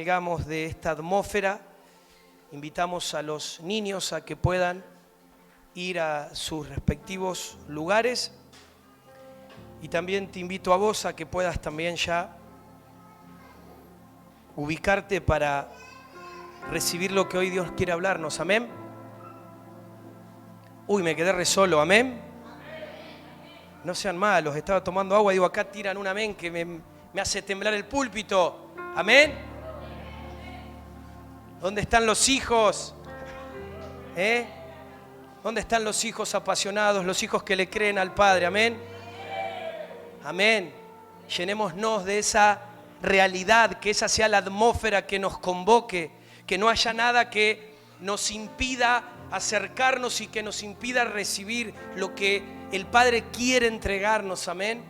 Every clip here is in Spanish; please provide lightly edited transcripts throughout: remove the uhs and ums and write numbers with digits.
salgamos de esta atmósfera. Invitamos a los niños a que puedan ir a sus respectivos lugares. Y también te invito a vos a que puedas también ya ubicarte para recibir lo que hoy Dios quiere hablarnos. Amén. Uy, me quedé re solo. Amén. No sean malos, estaba tomando agua y digo, acá tiran un amén que me hace temblar el púlpito. Amén. ¿Dónde están los hijos? ¿Dónde están los hijos apasionados, los hijos que le creen al Padre? Amén. Amén. Llenémonos de esa realidad, que esa sea la atmósfera que nos convoque, que no haya nada que nos impida acercarnos y que nos impida recibir lo que el Padre quiere entregarnos. Amén.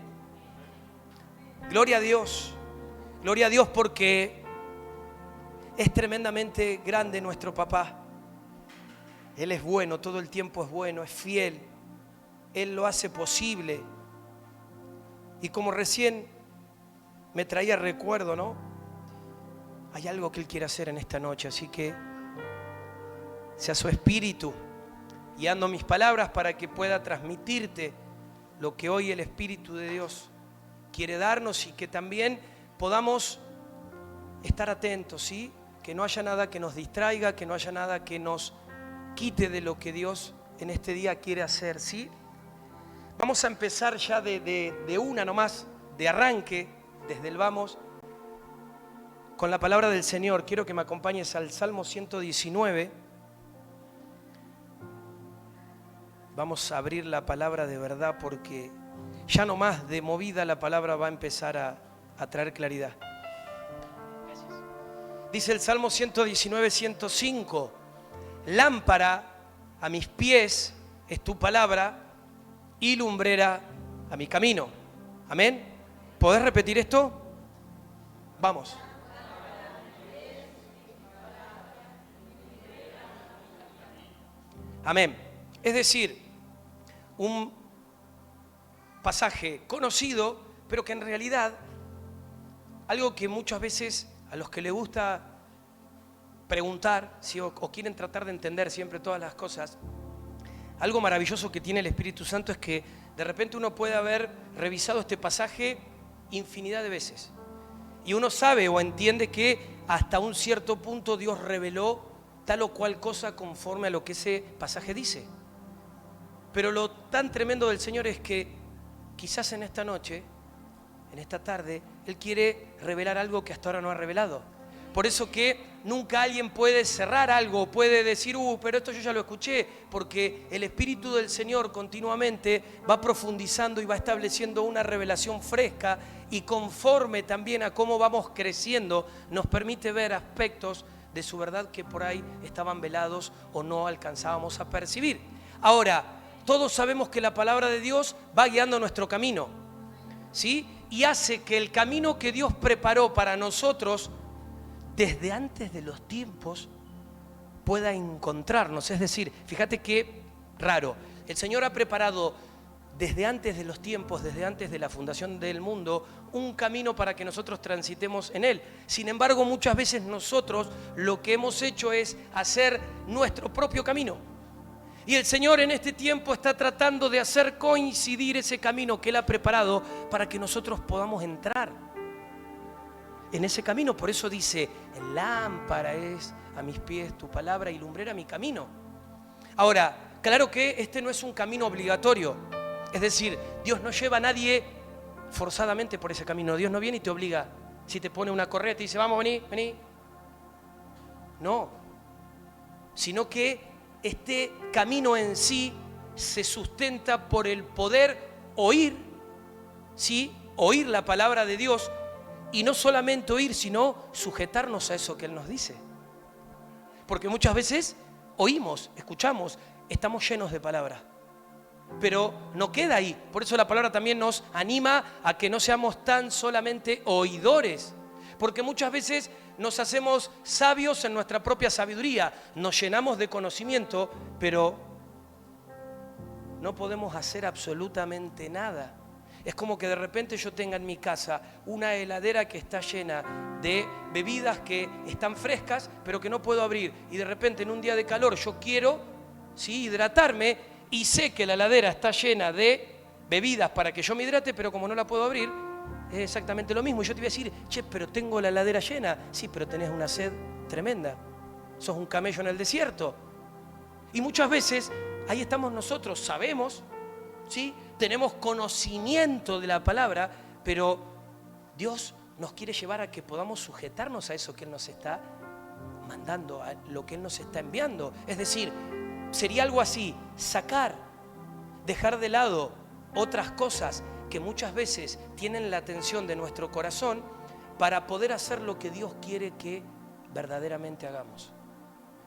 Gloria a Dios. Gloria a Dios, porque es tremendamente grande nuestro papá. Él es bueno, todo el tiempo es bueno, es fiel. Él lo hace posible. Y como recién me traía recuerdo, ¿no? Hay algo que Él quiere hacer en esta noche, así que sea su espíritu guiando mis palabras para que pueda transmitirte lo que hoy el Espíritu de Dios quiere darnos y que también podamos estar atentos, ¿sí? Que no haya nada que nos distraiga, que no haya nada que nos quite de lo que Dios en este día quiere hacer, ¿sí? Vamos a empezar ya de una nomás, de arranque, desde el vamos, con la palabra del Señor. Quiero que me acompañes al Salmo 119. Vamos a abrir la palabra de verdad porque ya no más de movida la palabra va a empezar a traer claridad. Gracias. Dice el Salmo 119, 105. Lámpara a mis pies es tu palabra y lumbrera a mi camino. Amén. ¿Podés repetir esto? Vamos. Amén. Es decir, un pasaje conocido, pero que en realidad, algo que muchas veces a los que les gusta preguntar, ¿sí? o quieren tratar de entender siempre todas las cosas, algo maravilloso que tiene el Espíritu Santo es que de repente uno puede haber revisado este pasaje infinidad de veces. Y uno sabe o entiende que hasta un cierto punto Dios reveló tal o cual cosa conforme a lo que ese pasaje dice. Pero lo tan tremendo del Señor es que quizás en esta noche, en esta tarde, Él quiere revelar algo que hasta ahora no ha revelado. Por eso que nunca alguien puede cerrar algo, puede decir, pero esto yo ya lo escuché, porque el Espíritu del Señor continuamente va profundizando y va estableciendo una revelación fresca y conforme también a cómo vamos creciendo, nos permite ver aspectos de su verdad que por ahí estaban velados o no alcanzábamos a percibir. Ahora, todos sabemos que la palabra de Dios va guiando nuestro camino, ¿sí? Y hace que el camino que Dios preparó para nosotros desde antes de los tiempos pueda encontrarnos. Es decir, fíjate qué raro, el Señor ha preparado desde antes de los tiempos, desde antes de la fundación del mundo, un camino para que nosotros transitemos en él. Sin embargo, muchas veces nosotros lo que hemos hecho es hacer nuestro propio camino. Y el Señor en este tiempo está tratando de hacer coincidir ese camino que Él ha preparado para que nosotros podamos entrar en ese camino. Por eso dice, lámpara es a mis pies tu palabra y lumbrera mi camino. Ahora, claro que este no es un camino obligatorio. Es decir, Dios no lleva a nadie forzadamente por ese camino. Dios no viene y te obliga. Si te pone una correa y te dice, vamos, vení. No. Sino que este camino en sí se sustenta por el poder oír, ¿sí? Oír la palabra de Dios. Y no solamente oír, sino sujetarnos a eso que Él nos dice. Porque muchas veces oímos, escuchamos, estamos llenos de palabra. Pero no queda ahí. Por eso la palabra también nos anima a que no seamos tan solamente oidores. Porque muchas veces nos hacemos sabios en nuestra propia sabiduría. Nos llenamos de conocimiento, pero no podemos hacer absolutamente nada. Es como que de repente yo tenga en mi casa una heladera que está llena de bebidas que están frescas, pero que no puedo abrir. Y de repente en un día de calor yo quiero, ¿sí?, hidratarme, y sé que la heladera está llena de bebidas para que yo me hidrate, pero como no la puedo abrir, es exactamente lo mismo. Y yo te voy a decir, che, pero tengo la heladera llena. Sí, pero tenés una sed tremenda. Sos un camello en el desierto. Y muchas veces ahí estamos nosotros, sabemos, ¿sí?, tenemos conocimiento de la palabra, pero Dios nos quiere llevar a que podamos sujetarnos a eso que Él nos está mandando, a lo que Él nos está enviando. Es decir, sería algo así: dejar de lado otras cosas que muchas veces tienen la atención de nuestro corazón para poder hacer lo que Dios quiere que verdaderamente hagamos.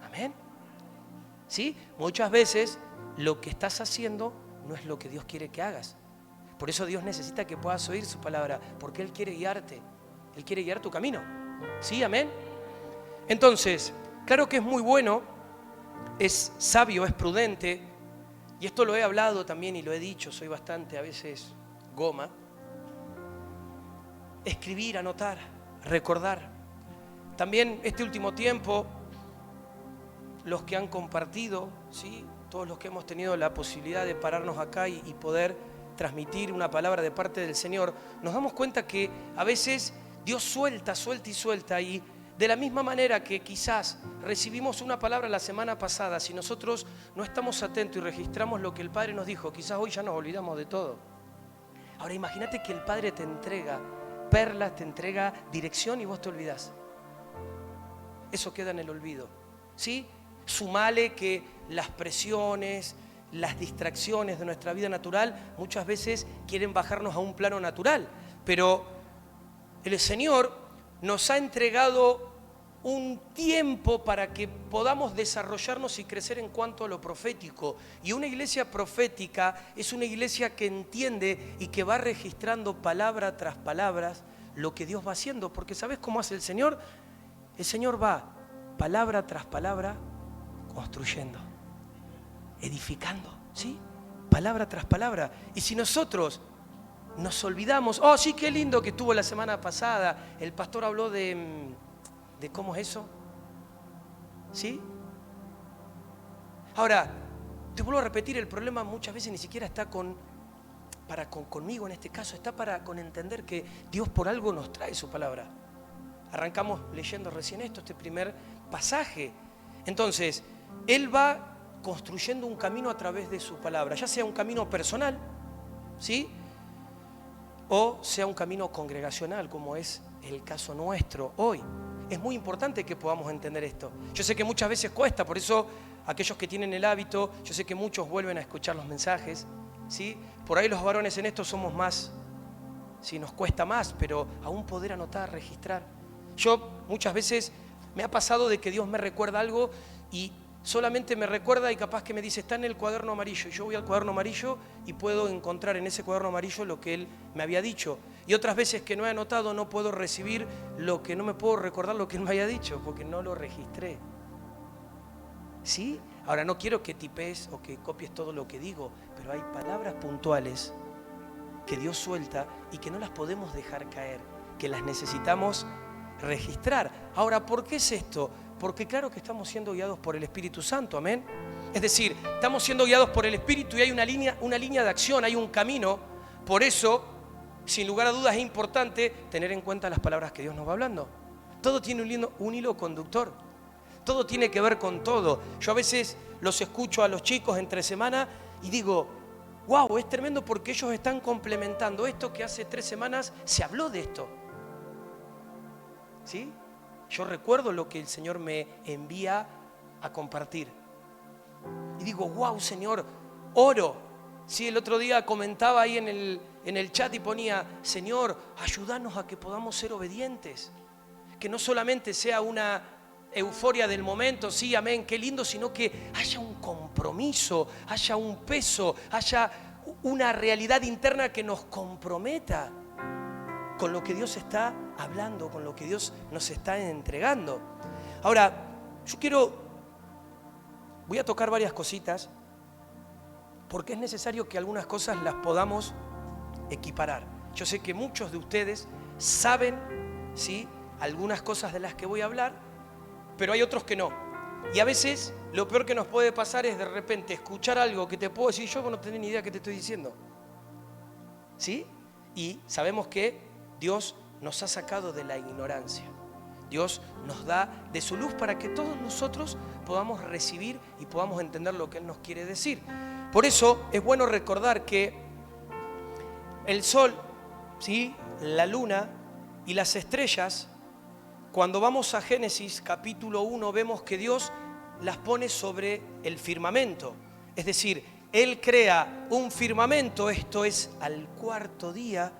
Amén. ¿Sí? Muchas veces lo que estás haciendo no es lo que Dios quiere que hagas. Por eso Dios necesita que puedas oír su palabra, porque Él quiere guiarte. Él quiere guiar tu camino. ¿Sí? Amén. Entonces, claro que es muy bueno, es sabio, es prudente, y esto lo he hablado también y lo he dicho, soy bastante a veces goma. Escribir, anotar, recordar. También este último tiempo, los que han compartido, ¿sí?, todos los que hemos tenido la posibilidad de pararnos acá y poder transmitir una palabra de parte del Señor, nos damos cuenta que a veces Dios suelta y de la misma manera que quizás recibimos una palabra la semana pasada, si nosotros no estamos atentos y registramos lo que el Padre nos dijo, quizás hoy ya nos olvidamos de todo. Ahora imagínate que el Padre te entrega perlas, te entrega dirección y vos te olvidás. Eso queda en el olvido, ¿sí? Sumale que las presiones, las distracciones de nuestra vida natural muchas veces quieren bajarnos a un plano natural, pero el Señor nos ha entregado un tiempo para que podamos desarrollarnos y crecer en cuanto a lo profético. Y una iglesia profética es una iglesia que entiende y que va registrando palabra tras palabra lo que Dios va haciendo. Porque ¿sabes cómo hace el Señor? El Señor va palabra tras palabra construyendo, edificando, ¿sí? Palabra tras palabra. Y si nosotros nos olvidamos, oh sí, qué lindo que estuvo la semana pasada, el pastor habló de cómo es eso, ¿sí? Ahora, te vuelvo a repetir, el problema muchas veces ni siquiera está conmigo en este caso, está con entender que Dios por algo nos trae su palabra. Arrancamos leyendo recién este primer pasaje. Entonces, Él va construyendo un camino a través de su palabra, ya sea un camino personal, ¿sí?, o sea un camino congregacional, como es el caso nuestro hoy. Es muy importante que podamos entender esto. Yo sé que muchas veces cuesta, por eso aquellos que tienen el hábito, yo sé que muchos vuelven a escuchar los mensajes, ¿sí? Por ahí los varones en esto somos más, sí, nos cuesta más, pero aún poder anotar, registrar. Yo muchas veces me ha pasado de que Dios me recuerda algo y solamente me recuerda y capaz que me dice, está en el cuaderno amarillo. Y yo voy al cuaderno amarillo y puedo encontrar en ese cuaderno amarillo lo que Él me había dicho. Y otras veces que no he anotado no puedo recibir lo que no me puedo recordar lo que Él me había dicho, porque no lo registré. ¿Sí? Ahora no quiero que tipes o que copies todo lo que digo, pero hay palabras puntuales que Dios suelta y que no las podemos dejar caer, que las necesitamos registrar. Ahora, ¿por qué es esto? Porque claro que estamos siendo guiados por el Espíritu Santo, amén. Es decir, estamos siendo guiados por el Espíritu y hay una línea de acción, hay un camino. Por eso, sin lugar a dudas, es importante tener en cuenta las palabras que Dios nos va hablando. Todo tiene un hilo conductor. Todo tiene que ver con todo. Yo a veces los escucho a los chicos entre semana y digo, wow, es tremendo porque ellos están complementando esto que hace 3 semanas se habló de esto. ¿Sí? Yo recuerdo lo que el Señor me envía a compartir. Y digo, wow, Señor, oro. Sí, el otro día comentaba ahí en el chat y ponía, Señor, ayúdanos a que podamos ser obedientes. Que no solamente sea una euforia del momento, sí, amén, qué lindo, sino que haya un compromiso, haya un peso, haya una realidad interna que nos comprometa con lo que Dios está hablando, con lo que Dios nos está entregando. Ahora, voy a tocar varias cositas, porque es necesario que algunas cosas las podamos equiparar. Yo sé que muchos de ustedes saben, ¿sí?, algunas cosas de las que voy a hablar, pero hay otros que no. Y a veces lo peor que nos puede pasar es de repente escuchar algo que te puedo decir yo, no tenés ni idea qué te estoy diciendo. ¿Sí? Y sabemos que Dios nos ha sacado de la ignorancia. Dios nos da de su luz para que todos nosotros podamos recibir y podamos entender lo que Él nos quiere decir. Por eso es bueno recordar que el sol, ¿sí?, la luna y las estrellas, cuando vamos a Génesis capítulo 1, vemos que Dios las pone sobre el firmamento. Es decir, Él crea un firmamento, esto es al cuarto día.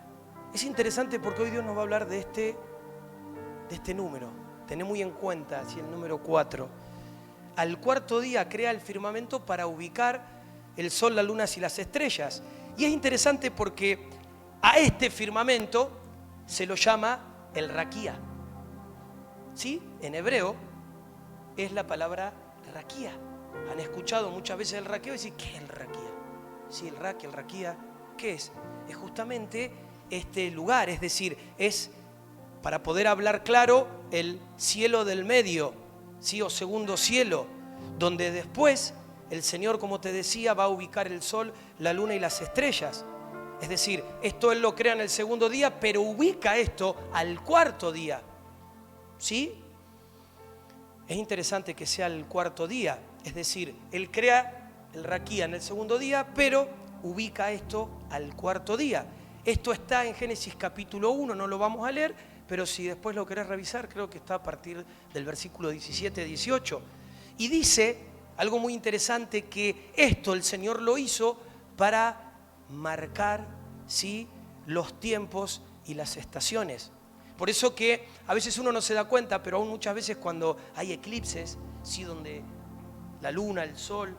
Es interesante porque hoy Dios nos va a hablar de este número. Tené muy en cuenta, si el número 4. Al cuarto día crea el firmamento para ubicar el sol, las lunas y las estrellas. Y es interesante porque a este firmamento se lo llama el raquía. ¿Sí? En hebreo es la palabra raquía. Han escuchado muchas veces el raqueo y decir, ¿qué es el raquía? Sí, el raquía, ¿qué es? Es justamente este lugar, es decir, es, para poder hablar claro, el cielo del medio, ¿sí?, o segundo cielo, donde después el Señor, como te decía, va a ubicar el sol, la luna y las estrellas. Es decir, esto Él lo crea en el segundo día, pero ubica esto al cuarto día. ¿Sí? Es interesante que sea el cuarto día, es decir, Él crea el raquía en el segundo día, pero ubica esto al cuarto día. Esto está en Génesis capítulo 1, no lo vamos a leer, pero si después lo querés revisar, creo que está a partir del versículo 17-18. Y dice algo muy interesante, que esto el Señor lo hizo para marcar, ¿sí?, los tiempos y las estaciones. Por eso que a veces uno no se da cuenta, pero aún muchas veces cuando hay eclipses, ¿sí?, donde la luna, el sol,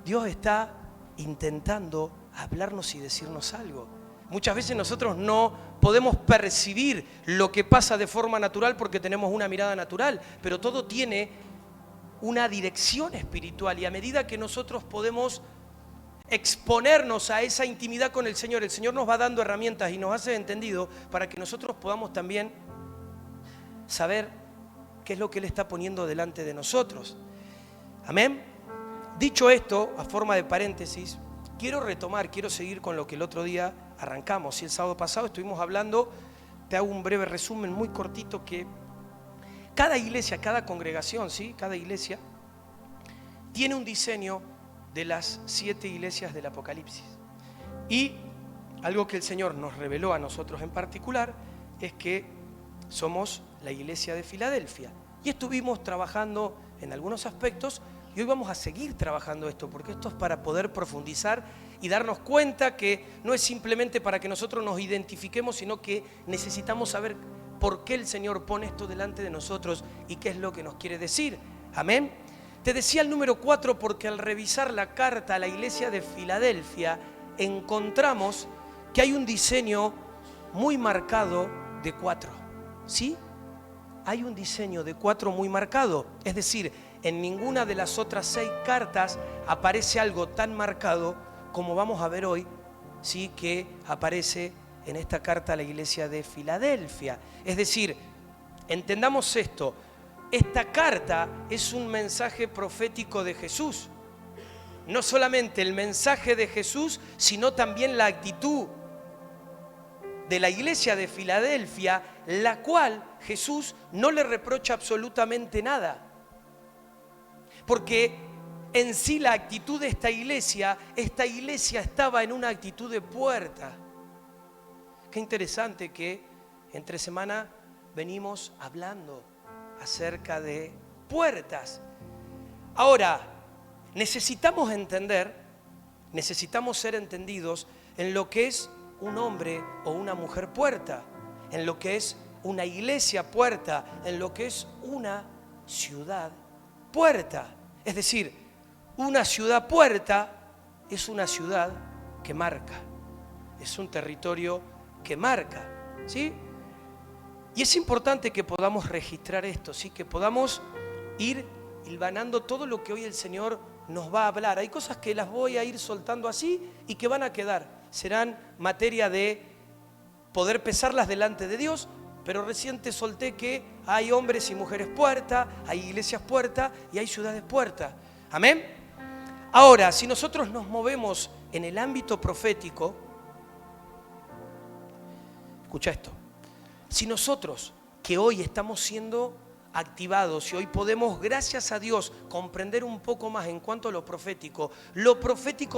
Dios está intentando hablarnos y decirnos algo. Muchas veces nosotros no podemos percibir lo que pasa de forma natural porque tenemos una mirada natural, pero todo tiene una dirección espiritual, y a medida que nosotros podemos exponernos a esa intimidad con el Señor nos va dando herramientas y nos hace entendido para que nosotros podamos también saber qué es lo que Él está poniendo delante de nosotros. Amén. Dicho esto, a forma de paréntesis, quiero seguir con lo que el otro día arrancamos. Y el sábado pasado estuvimos hablando, te hago un breve resumen muy cortito, que cada iglesia, cada congregación, ¿sí?, cada iglesia tiene un diseño de las 7 iglesias del Apocalipsis. Y algo que el Señor nos reveló a nosotros en particular es que somos la iglesia de Filadelfia. Y estuvimos trabajando en algunos aspectos y hoy vamos a seguir trabajando esto, porque esto es para poder profundizar y darnos cuenta que no es simplemente para que nosotros nos identifiquemos, sino que necesitamos saber por qué el Señor pone esto delante de nosotros y qué es lo que nos quiere decir. Amén. Te decía el número 4 porque al revisar la carta a la iglesia de Filadelfia encontramos que hay un diseño muy marcado de 4. ¿Sí? Hay un diseño de 4 muy marcado. Es decir, en ninguna de las otras 6 cartas aparece algo tan marcado como vamos a ver hoy, ¿sí?, que aparece en esta carta a la iglesia de Filadelfia. Es decir, entendamos esto. Esta carta es un mensaje profético de Jesús. No solamente el mensaje de Jesús, sino también la actitud de la iglesia de Filadelfia, la cual Jesús no le reprocha absolutamente nada. Porque en sí la actitud de esta iglesia estaba en una actitud de puerta. Qué interesante que entre semana venimos hablando acerca de puertas. Ahora, necesitamos ser entendidos en lo que es un hombre o una mujer puerta, en lo que es una iglesia puerta, en lo que es una ciudad puerta. Es decir, una ciudad puerta es una ciudad que marca, es un territorio que marca, ¿sí? Y es importante que podamos registrar esto, ¿sí?, que podamos ir hilvanando todo lo que hoy el Señor nos va a hablar. Hay cosas que las voy a ir soltando así y que van a quedar. serán materia de poder pesarlas delante de Dios, pero recién te solté que hay hombres y mujeres puerta, hay iglesias puerta y hay ciudades puerta. Amén. Ahora, si nosotros nos movemos en el ámbito profético, escucha esto, si nosotros que hoy estamos siendo activados y hoy podemos, gracias a Dios, comprender un poco más en cuanto a lo profético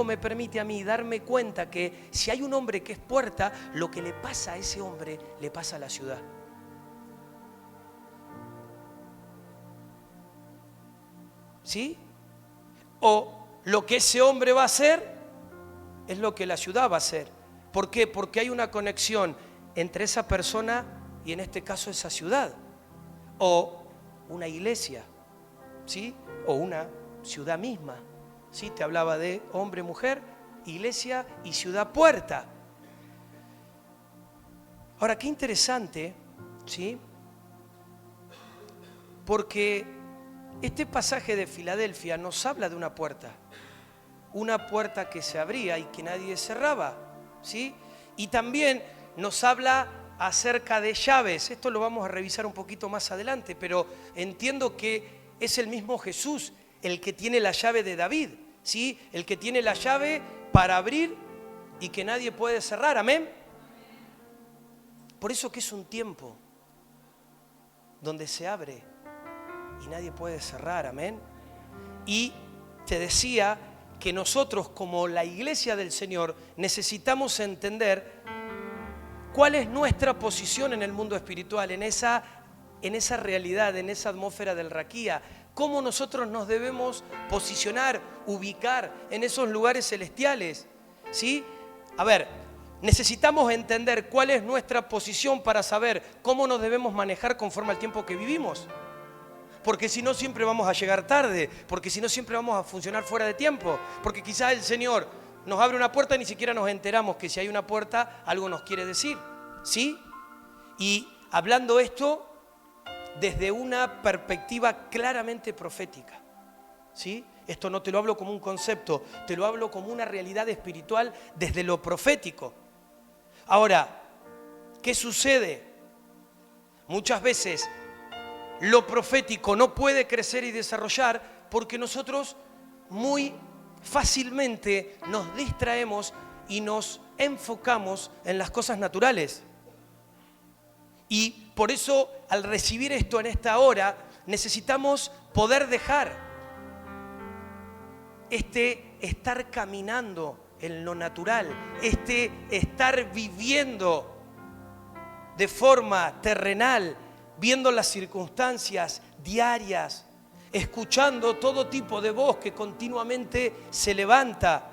me permite a mí darme cuenta que si hay un hombre que es puerta, lo que le pasa a ese hombre le pasa a la ciudad. ¿Sí? O lo que ese hombre va a hacer es lo que la ciudad va a hacer. ¿Por qué? Porque hay una conexión entre esa persona y en este caso esa ciudad. O una iglesia, ¿sí? O una ciudad misma, ¿sí? Te hablaba de hombre, mujer, iglesia y ciudad puerta. Ahora, qué interesante, ¿sí? Porque este pasaje de Filadelfia nos habla de una puerta que se abría y que nadie cerraba, ¿sí? Y también nos habla acerca de llaves. Esto lo vamos a revisar un poquito más adelante, pero entiendo que es el mismo Jesús el que tiene la llave de David, ¿sí? El que tiene la llave para abrir y que nadie puede cerrar, amén. Por eso que es un tiempo donde se abre y nadie puede cerrar, amén. Y te decía que nosotros como la iglesia del Señor necesitamos entender cuál es nuestra posición en el mundo espiritual, en esa realidad, en esa atmósfera del raquía. Cómo nosotros nos debemos posicionar, ubicar en esos lugares celestiales, ¿sí? A ver, necesitamos entender cuál es nuestra posición para saber cómo nos debemos manejar conforme al tiempo que vivimos. Porque si no siempre vamos a llegar tarde, porque si no siempre vamos a funcionar fuera de tiempo, porque quizás el Señor nos abre una puerta y ni siquiera nos enteramos que si hay una puerta algo nos quiere decir, ¿sí? Y hablando esto desde una perspectiva claramente profética, ¿sí? Esto no te lo hablo como un concepto, te lo hablo como una realidad espiritual desde lo profético. Ahora, ¿qué sucede? Muchas veces lo profético no puede crecer y desarrollar porque nosotros muy fácilmente nos distraemos y nos enfocamos en las cosas naturales. Y por eso, al recibir esto en esta hora, necesitamos poder dejar estar caminando en lo natural, estar viviendo de forma terrenal, viendo las circunstancias diarias, escuchando todo tipo de voz que continuamente se levanta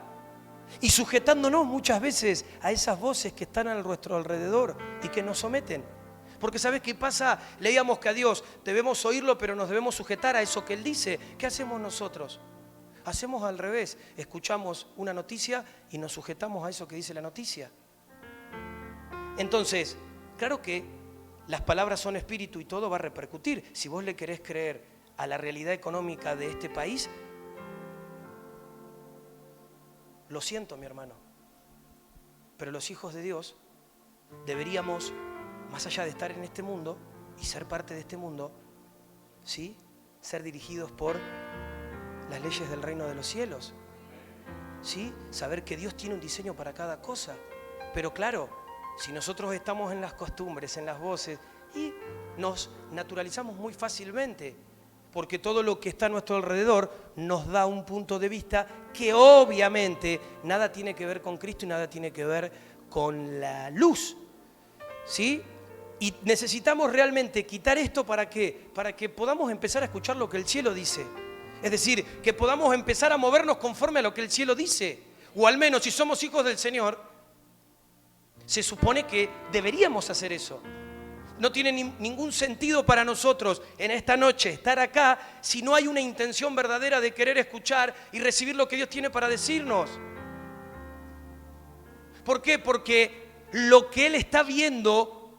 y sujetándonos muchas veces a esas voces que están a nuestro alrededor y que nos someten. Porque ¿sabes qué pasa? Leíamos que a Dios debemos oírlo, pero nos debemos sujetar a eso que Él dice. ¿Qué hacemos nosotros? Hacemos al revés. Escuchamos una noticia y nos sujetamos a eso que dice la noticia. Entonces, claro que las palabras son espíritu y todo va a repercutir. Si vos le querés creer a la realidad económica de este país, lo siento, mi hermano, pero los hijos de Dios deberíamos, más allá de estar en este mundo y ser parte de este mundo, ¿sí?, ser dirigidos por las leyes del reino de los cielos, ¿sí?, saber que Dios tiene un diseño para cada cosa. Pero claro, si nosotros estamos en las costumbres, en las voces, y nos naturalizamos muy fácilmente, porque todo lo que está a nuestro alrededor nos da un punto de vista que obviamente nada tiene que ver con Cristo y nada tiene que ver con la luz, ¿sí? Y necesitamos realmente quitar esto ¿para qué? Para que podamos empezar a escuchar lo que el cielo dice. Es decir, que podamos empezar a movernos conforme a lo que el cielo dice. O al menos si somos hijos del Señor, se supone que deberíamos hacer eso. No tiene ningún sentido para nosotros en esta noche estar acá si no hay una intención verdadera de querer escuchar y recibir lo que Dios tiene para decirnos. ¿Por qué? Porque lo que Él está viendo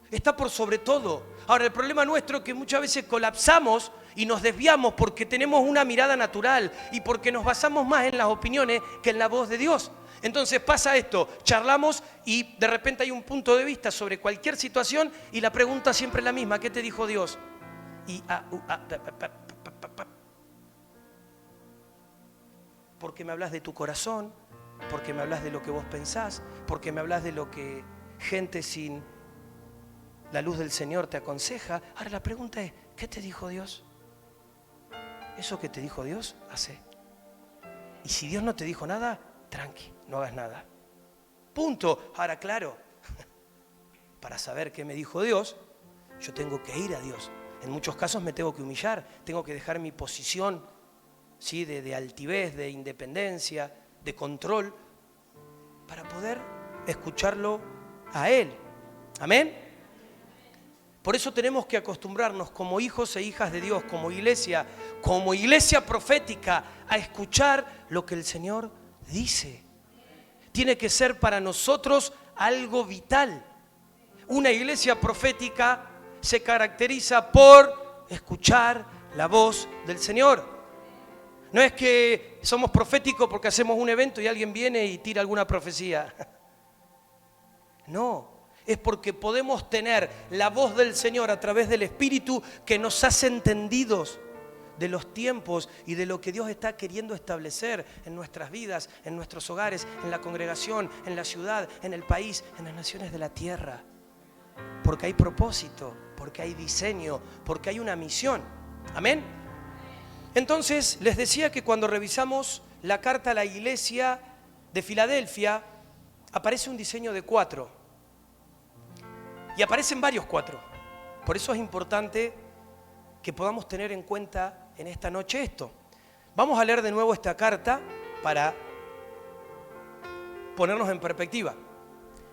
está por sobre todo. Ahora, el problema nuestro es que muchas veces colapsamos y nos desviamos porque tenemos una mirada natural y porque nos basamos más en las opiniones que en la voz de Dios. Entonces pasa esto, charlamos y de repente hay un punto de vista sobre cualquier situación y la pregunta siempre es la misma: ¿qué te dijo Dios? Y porque me hablas de tu corazón, porque me hablas de lo que vos pensás, porque me hablas de lo que gente sin la luz del Señor te aconseja. Ahora la pregunta es, ¿qué te dijo Dios? Eso que te dijo Dios, hace. Y si Dios no te dijo nada, tranqui, no hagas nada. Punto. Ahora, claro, para saber qué me dijo Dios, yo tengo que ir a Dios. En muchos casos me tengo que humillar, tengo que dejar mi posición, ¿sí?, de altivez, de independencia, de control, para poder escucharlo a Él. Amén. Por eso tenemos que acostumbrarnos como hijos e hijas de Dios, como iglesia profética, a escuchar lo que el Señor dice. Tiene que ser para nosotros algo vital. Una iglesia profética se caracteriza por escuchar la voz del Señor. No es que somos proféticos porque hacemos un evento y alguien viene y tira alguna profecía. No. Es porque podemos tener la voz del Señor a través del Espíritu que nos hace entendidos de los tiempos y de lo que Dios está queriendo establecer en nuestras vidas, en nuestros hogares, en la congregación, en la ciudad, en el país, en las naciones de la tierra. Porque hay propósito, porque hay diseño, porque hay una misión. Amén. Entonces, les decía que cuando revisamos la carta a la iglesia de Filadelfia, aparece un diseño de 4. Y aparecen varios 4. Por eso es importante que podamos tener en cuenta en esta noche esto. Vamos a leer de nuevo esta carta para ponernos en perspectiva.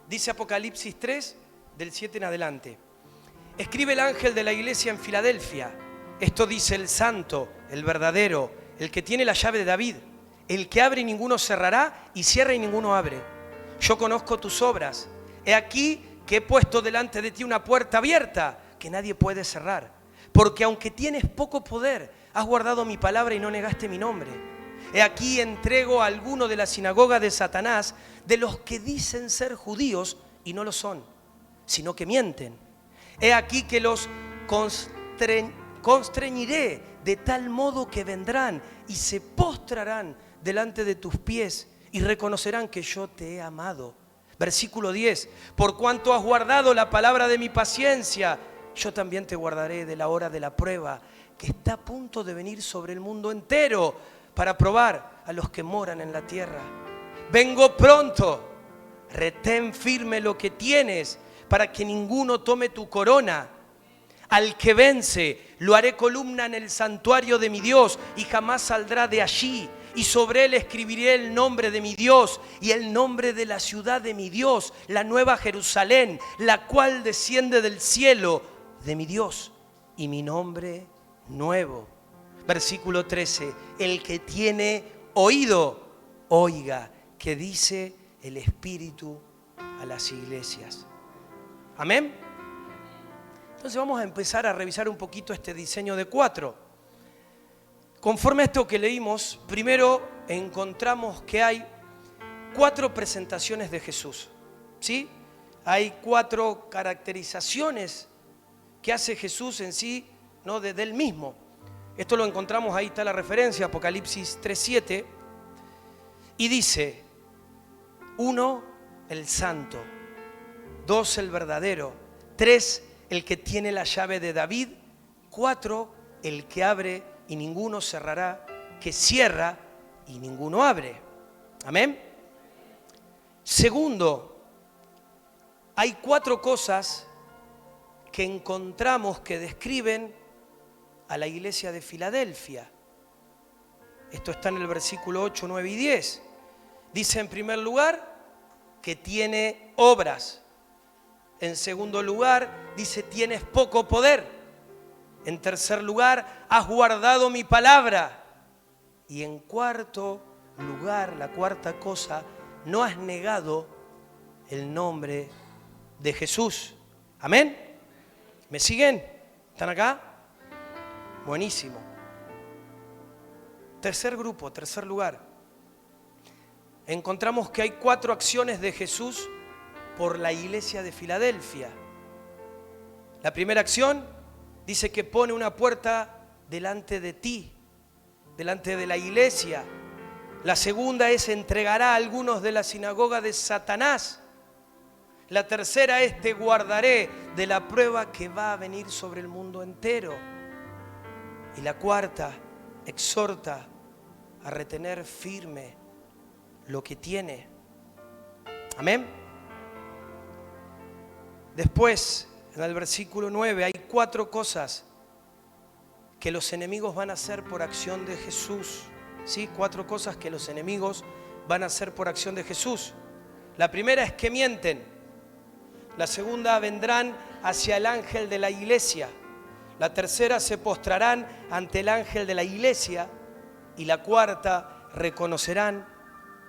Dice Apocalipsis 3, del 7 en adelante. Escribe el ángel de la iglesia en Filadelfia. Esto dice el santo, el verdadero, el que tiene la llave de David, el que abre y ninguno cerrará, y cierra y ninguno abre. Yo conozco tus obras. He aquí que he puesto delante de ti una puerta abierta que nadie puede cerrar. Porque aunque tienes poco poder, has guardado mi palabra y no negaste mi nombre. He aquí entrego a alguno de la sinagoga de Satanás, de los que dicen ser judíos y no lo son, sino que mienten. He aquí que los constreñiré de tal modo que vendrán y se postrarán delante de tus pies y reconocerán que yo te he amado. Versículo 10, por cuanto has guardado la palabra de mi paciencia, yo también te guardaré de la hora de la prueba, que está a punto de venir sobre el mundo entero para probar a los que moran en la tierra. Vengo pronto, retén firme lo que tienes, para que ninguno tome tu corona. Al que vence, lo haré columna en el santuario de mi Dios, y jamás saldrá de allí. Y sobre él escribiré el nombre de mi Dios y el nombre de la ciudad de mi Dios, la nueva Jerusalén, la cual desciende del cielo de mi Dios, y mi nombre nuevo. Versículo 13, el que tiene oído, oiga, que dice el Espíritu a las iglesias. Amén. Entonces vamos a empezar a revisar un poquito este diseño de 4. Conforme a esto que leímos, primero encontramos que hay 4 presentaciones de Jesús, ¿sí? Hay 4 caracterizaciones que hace Jesús en sí, ¿no?, de él mismo. Esto lo encontramos, ahí está la referencia, Apocalipsis 3:7, y dice: 1, el santo; 2, el verdadero; 3, el que tiene la llave de David; 4, el que abre y ninguno cerrará, que cierra y ninguno abre. Amén. Segundo, hay 4 cosas que encontramos que describen a la iglesia de Filadelfia. Esto está en el versículo 8, 9 y 10. Dice en primer lugar que tiene obras. En segundo lugar dice tienes poco poder. En tercer lugar, has guardado mi palabra. Y en cuarto lugar, la cuarta cosa, no has negado el nombre de Jesús. Amén. ¿Me siguen? ¿Están acá? Buenísimo. Tercer grupo, tercer lugar. Encontramos que hay 4 acciones de Jesús por la iglesia de Filadelfia. La primera acción dice que pone una puerta delante de ti, delante de la iglesia. La segunda es entregará a algunos de la sinagoga de Satanás. La tercera es te guardaré de la prueba que va a venir sobre el mundo entero. Y la cuarta exhorta a retener firme lo que tiene. Amén. Después, en el versículo 9, hay 4 cosas que los enemigos van a hacer por acción de Jesús. ¿Sí? 4 cosas que los enemigos van a hacer por acción de Jesús. La primera es que mienten. La segunda, vendrán hacia el ángel de la iglesia. La tercera, se postrarán ante el ángel de la iglesia. Y la cuarta, reconocerán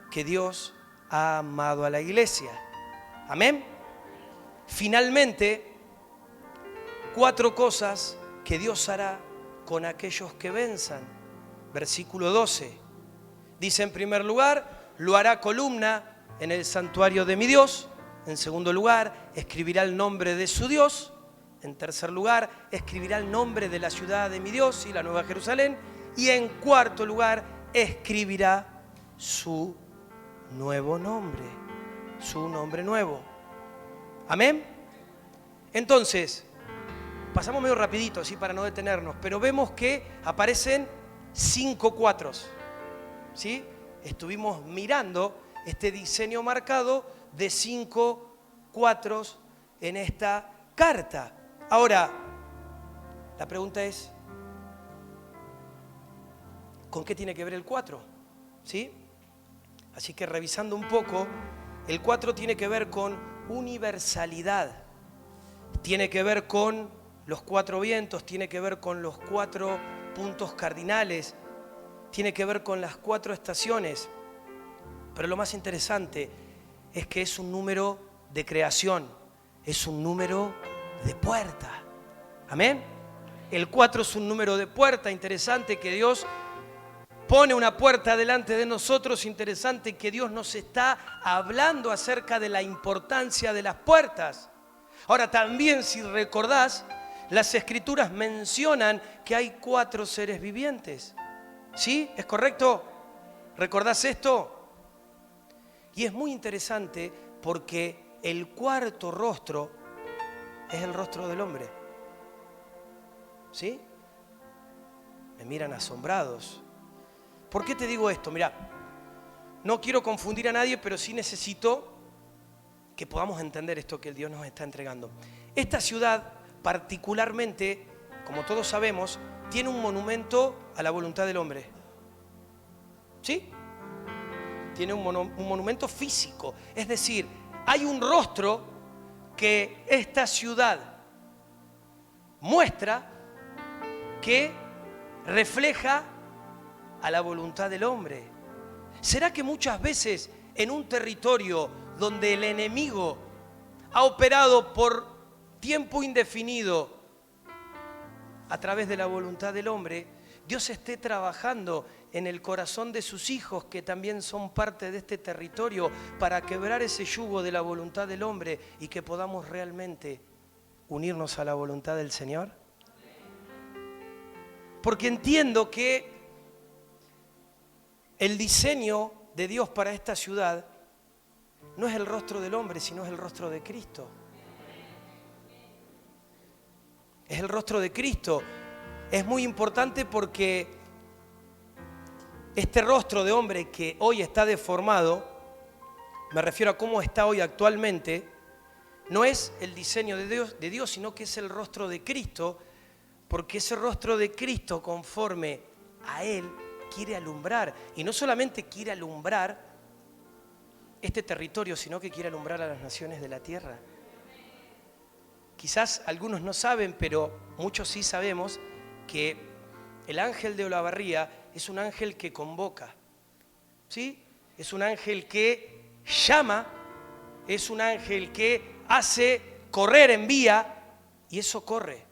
que Dios ha amado a la iglesia. Amén. Finalmente, 4 cosas que Dios hará con aquellos que venzan. Versículo 12. Dice en primer lugar, lo hará columna en el santuario de mi Dios. En segundo lugar, escribirá el nombre de su Dios. En tercer lugar, escribirá el nombre de la ciudad de mi Dios y la Nueva Jerusalén. Y en cuarto lugar, escribirá su nuevo nombre, su nombre nuevo. Amén. Entonces, pasamos medio rapidito así para no detenernos, pero vemos que aparecen 5 cuatros, ¿sí? Estuvimos mirando este diseño marcado de 5 cuatros en esta carta. Ahora, la pregunta es, ¿con qué tiene que ver el 4? ¿Sí? Así que revisando un poco, el 4 tiene que ver con universalidad, tiene que ver con los 4 vientos, tiene que ver con los 4 puntos cardinales, tiene que ver con las 4 estaciones. Pero lo más interesante es que es un número de creación, es un número de puerta. Amén. El 4 es un número de puerta. Interesante que Dios pone una puerta delante de nosotros. Interesante que Dios nos está hablando acerca de la importancia de las puertas. Ahora también, si recordás, las Escrituras mencionan que hay 4 seres vivientes. ¿Sí? ¿Es correcto? ¿Recordás esto? Y es muy interesante porque el cuarto rostro es el rostro del hombre. ¿Sí? Me miran asombrados. ¿Por qué te digo esto? Mirá, no quiero confundir a nadie, pero sí necesito que podamos entender esto que el Dios nos está entregando. Esta ciudad particularmente, como todos sabemos, tiene un monumento a la voluntad del hombre. ¿Sí? Tiene un monumento físico. Es decir, hay un rostro que esta ciudad muestra que refleja a la voluntad del hombre. ¿Será que muchas veces en un territorio donde el enemigo ha operado por tiempo indefinido a través de la voluntad del hombre, Dios esté trabajando en el corazón de sus hijos que también son parte de este territorio para quebrar ese yugo de la voluntad del hombre y que podamos realmente unirnos a la voluntad del Señor? Porque entiendo que el diseño de Dios para esta ciudad no es el rostro del hombre, sino es el rostro de Cristo. Es el rostro de Cristo. Es muy importante porque este rostro de hombre que hoy está deformado, me refiero a cómo está hoy actualmente, no es el diseño de Dios, sino que es el rostro de Cristo, porque ese rostro de Cristo conforme a Él quiere alumbrar. Y no solamente quiere alumbrar este territorio, sino que quiere alumbrar a las naciones de la tierra. Quizás algunos no saben, pero muchos sí sabemos que el ángel de Olavarría es un ángel que convoca, ¿sí? Es un ángel que llama, es un ángel que hace correr, envía Y eso corre.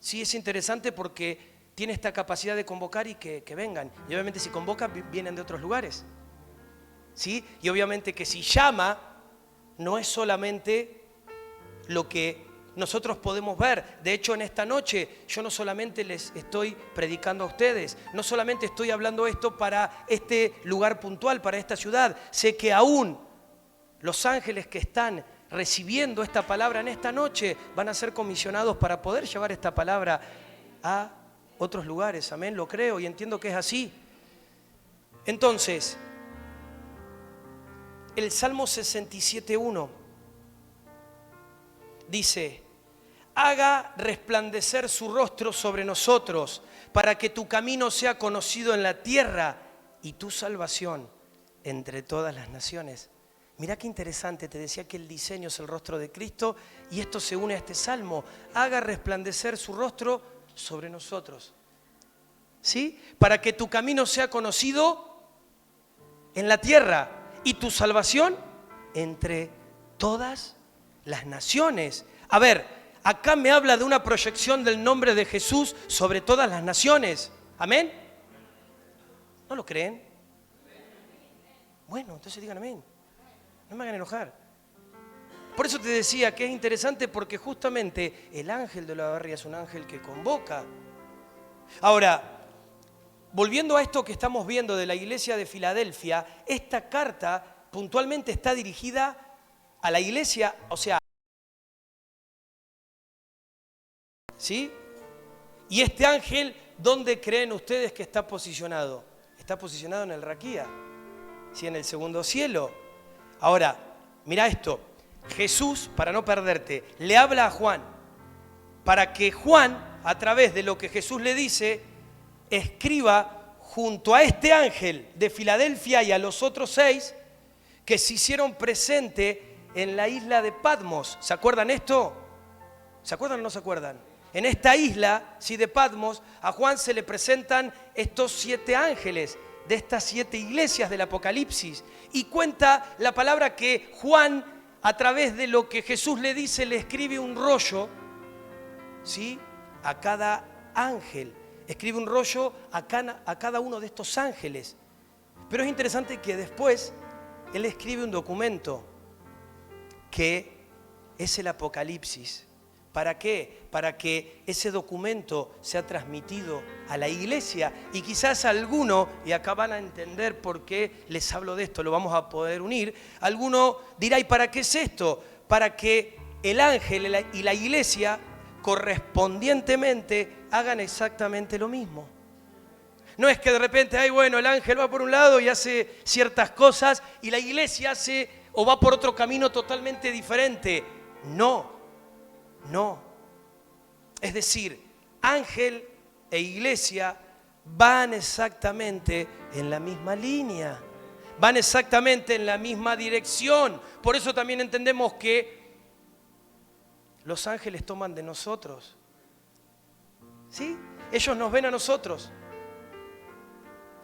Sí, es interesante porque tiene esta capacidad de convocar y que vengan. Y obviamente si convoca, vienen de otros lugares. ¿Sí? Y obviamente que si llama, no es solamente lo que nosotros podemos ver. De hecho, en esta noche yo no solamente les estoy predicando a ustedes, no solamente estoy hablando esto para este lugar puntual, para esta ciudad. Sé que aún los ángeles que están recibiendo esta palabra en esta noche van a ser comisionados para poder llevar esta palabra a otros lugares. Amén, lo creo y entiendo que es así. Entonces, el Salmo 67:1 dice: haga resplandecer su rostro sobre nosotros, para que tu camino sea conocido en la tierra y tu salvación entre todas las naciones. Mirá qué interesante, te decía que el diseño es el rostro de Cristo y esto se une a este salmo. Haga resplandecer su rostro sobre nosotros. ¿Sí? Para que tu camino sea conocido en la tierra y tu salvación entre todas las naciones. A ver, acá me habla de una proyección del nombre de Jesús sobre todas las naciones. ¿Amén? ¿No lo creen? Bueno, entonces digan amén. No me hagan enojar. Por eso te decía que es interesante porque justamente el ángel de la barría es un ángel que convoca. Ahora, volviendo a esto que estamos viendo de la iglesia de Filadelfia, esta carta puntualmente está dirigida a la iglesia, o sea, ¿sí? Y este ángel, ¿dónde creen ustedes que está posicionado? Está posicionado en el Raquía, ¿sí? En el segundo cielo. Ahora, mira esto, Jesús, para no perderte, le habla a Juan, para que Juan, a través de lo que Jesús le dice, escriba junto a este ángel de Filadelfia y a los otros 6 que se hicieron presente en la isla de Patmos. ¿Se acuerdan esto? ¿Se acuerdan o no se acuerdan? En esta isla, sí, de Patmos, a Juan se le presentan estos 7 ángeles de estas 7 iglesias del Apocalipsis. Y cuenta la palabra que Juan, a través de lo que Jesús le dice, le escribe un rollo, ¿sí? A cada ángel. Escribe un rollo a cada uno de estos ángeles. Pero es interesante que después él escribe un documento que es el Apocalipsis. ¿Para qué? Para que ese documento sea transmitido a la iglesia. Y quizás alguno, y acá van a entender por qué les hablo de esto, lo vamos a poder unir. Alguno dirá, ¿y para qué es esto? Para que el ángel y la iglesia correspondientemente hagan exactamente lo mismo. No es que de repente, ay, bueno, el ángel va por un lado y hace ciertas cosas y la iglesia hace o va por otro camino totalmente diferente. No. Es decir, ángel e iglesia van exactamente en la misma línea, van exactamente en la misma dirección. Por eso también entendemos que los ángeles toman de nosotros. ¿Sí? Ellos nos ven a nosotros.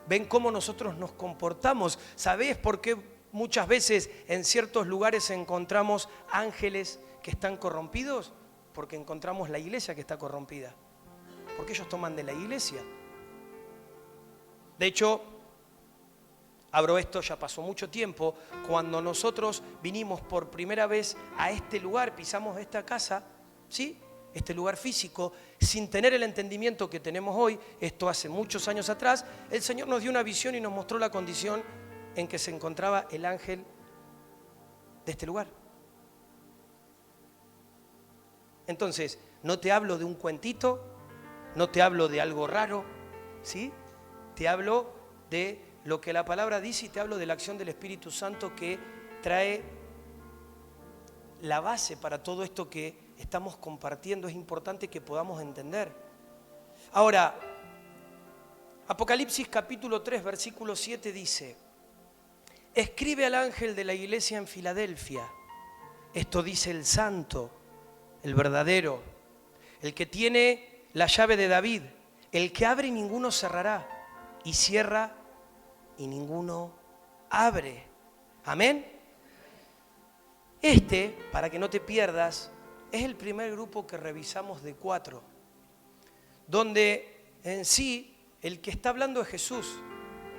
Ven cómo nosotros nos comportamos. ¿Sabés por qué muchas veces en ciertos lugares encontramos ángeles que están corrompidos? Porque encontramos la iglesia que está corrompida. Porque ellos toman de la iglesia. De hecho, abro esto, ya pasó mucho tiempo, cuando nosotros vinimos por primera vez a este lugar, pisamos esta casa, ¿sí? Este lugar físico, sin tener el entendimiento que tenemos hoy, esto hace muchos años atrás, el Señor nos dio una visión y nos mostró la condición en que se encontraba el ángel de este lugar. Entonces, no te hablo de un cuentito, no te hablo de algo raro, ¿sí? Te hablo de lo que la palabra dice y te hablo de la acción del Espíritu Santo que trae la base para todo esto que estamos compartiendo. Es importante que podamos entender. Ahora, Apocalipsis capítulo 3, versículo 7 dice: escribe al ángel de la iglesia en Filadelfia, esto dice el santo, el verdadero, el que tiene la llave de David, el que abre y ninguno cerrará, y cierra y ninguno abre. Amén. Para que no te pierdas, es el primer grupo que revisamos de 4, donde en sí el que está hablando es Jesús.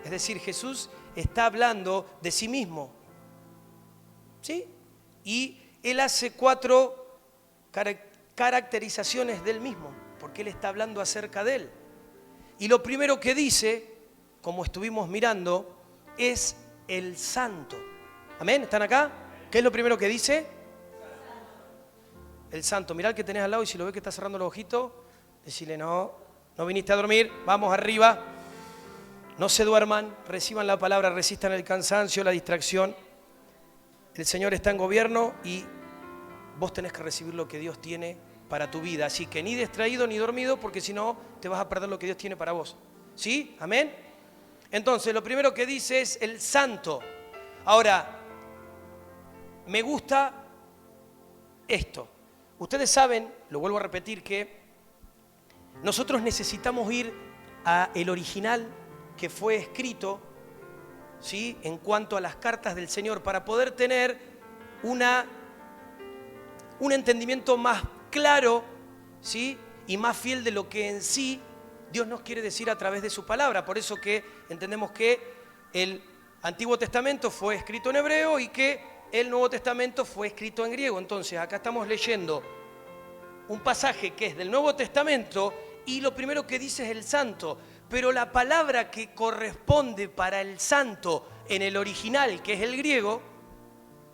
Es decir, Jesús está hablando de sí mismo, ¿sí? Y Él hace 4 caracterizaciones del mismo, porque Él está hablando acerca de Él. Y lo primero que dice, como estuvimos mirando, es el santo. ¿Amén? ¿Están acá? ¿Qué es lo primero que dice? El santo. Mirá al que tenés al lado y si lo ves que está cerrando los ojitos, decile no viniste a dormir, vamos arriba. No se duerman, reciban la palabra, resistan el cansancio, la distracción. El Señor está en gobierno y vos tenés que recibir lo que Dios tiene para tu vida. Así que ni distraído ni dormido, porque si no te vas a perder lo que Dios tiene para vos. ¿Sí? ¿Amén? Entonces, lo primero que dice es el santo. Ahora, me gusta esto. Ustedes saben, lo vuelvo a repetir, que nosotros necesitamos ir al original que fue escrito, ¿sí?, en cuanto a las cartas del Señor, para poder tener un entendimiento más claro, ¿sí?, y más fiel de lo que en sí Dios nos quiere decir a través de su palabra. Por eso que entendemos que el Antiguo Testamento fue escrito en hebreo y que el Nuevo Testamento fue escrito en griego. Entonces acá estamos leyendo un pasaje que es del Nuevo Testamento y lo primero que dice es el santo. Pero la palabra que corresponde para el santo en el original, que es el griego,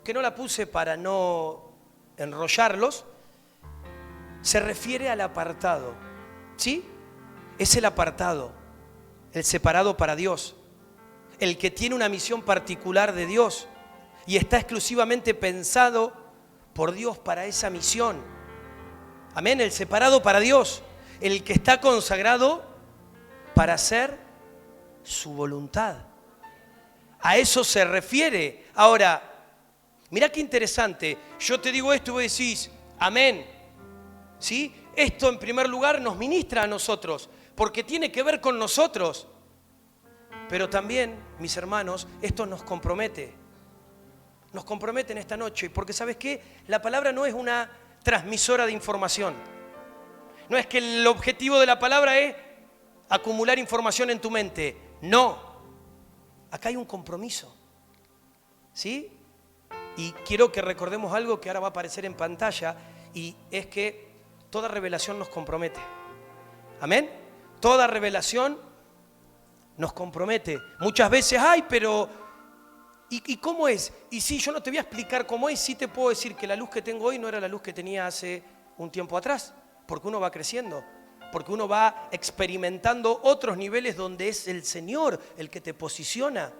que no la puse para no enrollarlos, se refiere al apartado. ¿Sí? Es el apartado, el separado para Dios, el que tiene una misión particular de Dios y está exclusivamente pensado por Dios para esa misión. Amén, el separado para Dios, el que está consagrado para hacer su voluntad. A eso se refiere. Ahora, mirá qué interesante. Yo te digo esto y vos decís, amén. ¿Sí? Esto en primer lugar nos ministra a nosotros, porque tiene que ver con nosotros. Pero también, mis hermanos, esto nos compromete. Nos compromete en esta noche, porque ¿sabes qué? La palabra no es una transmisora de información. No es que el objetivo de la palabra es acumular información en tu mente. No. Acá hay un compromiso. ¿Sí? Y quiero que recordemos algo que ahora va a aparecer en pantalla, y es que toda revelación nos compromete. ¿Amén? Toda revelación nos compromete. Muchas veces, ay, pero ¿y cómo es? Y sí, yo no te voy a explicar cómo es, sí te puedo decir que la luz que tengo hoy no era la luz que tenía hace un tiempo atrás, porque uno va creciendo, porque uno va experimentando otros niveles donde es el Señor el que te posiciona.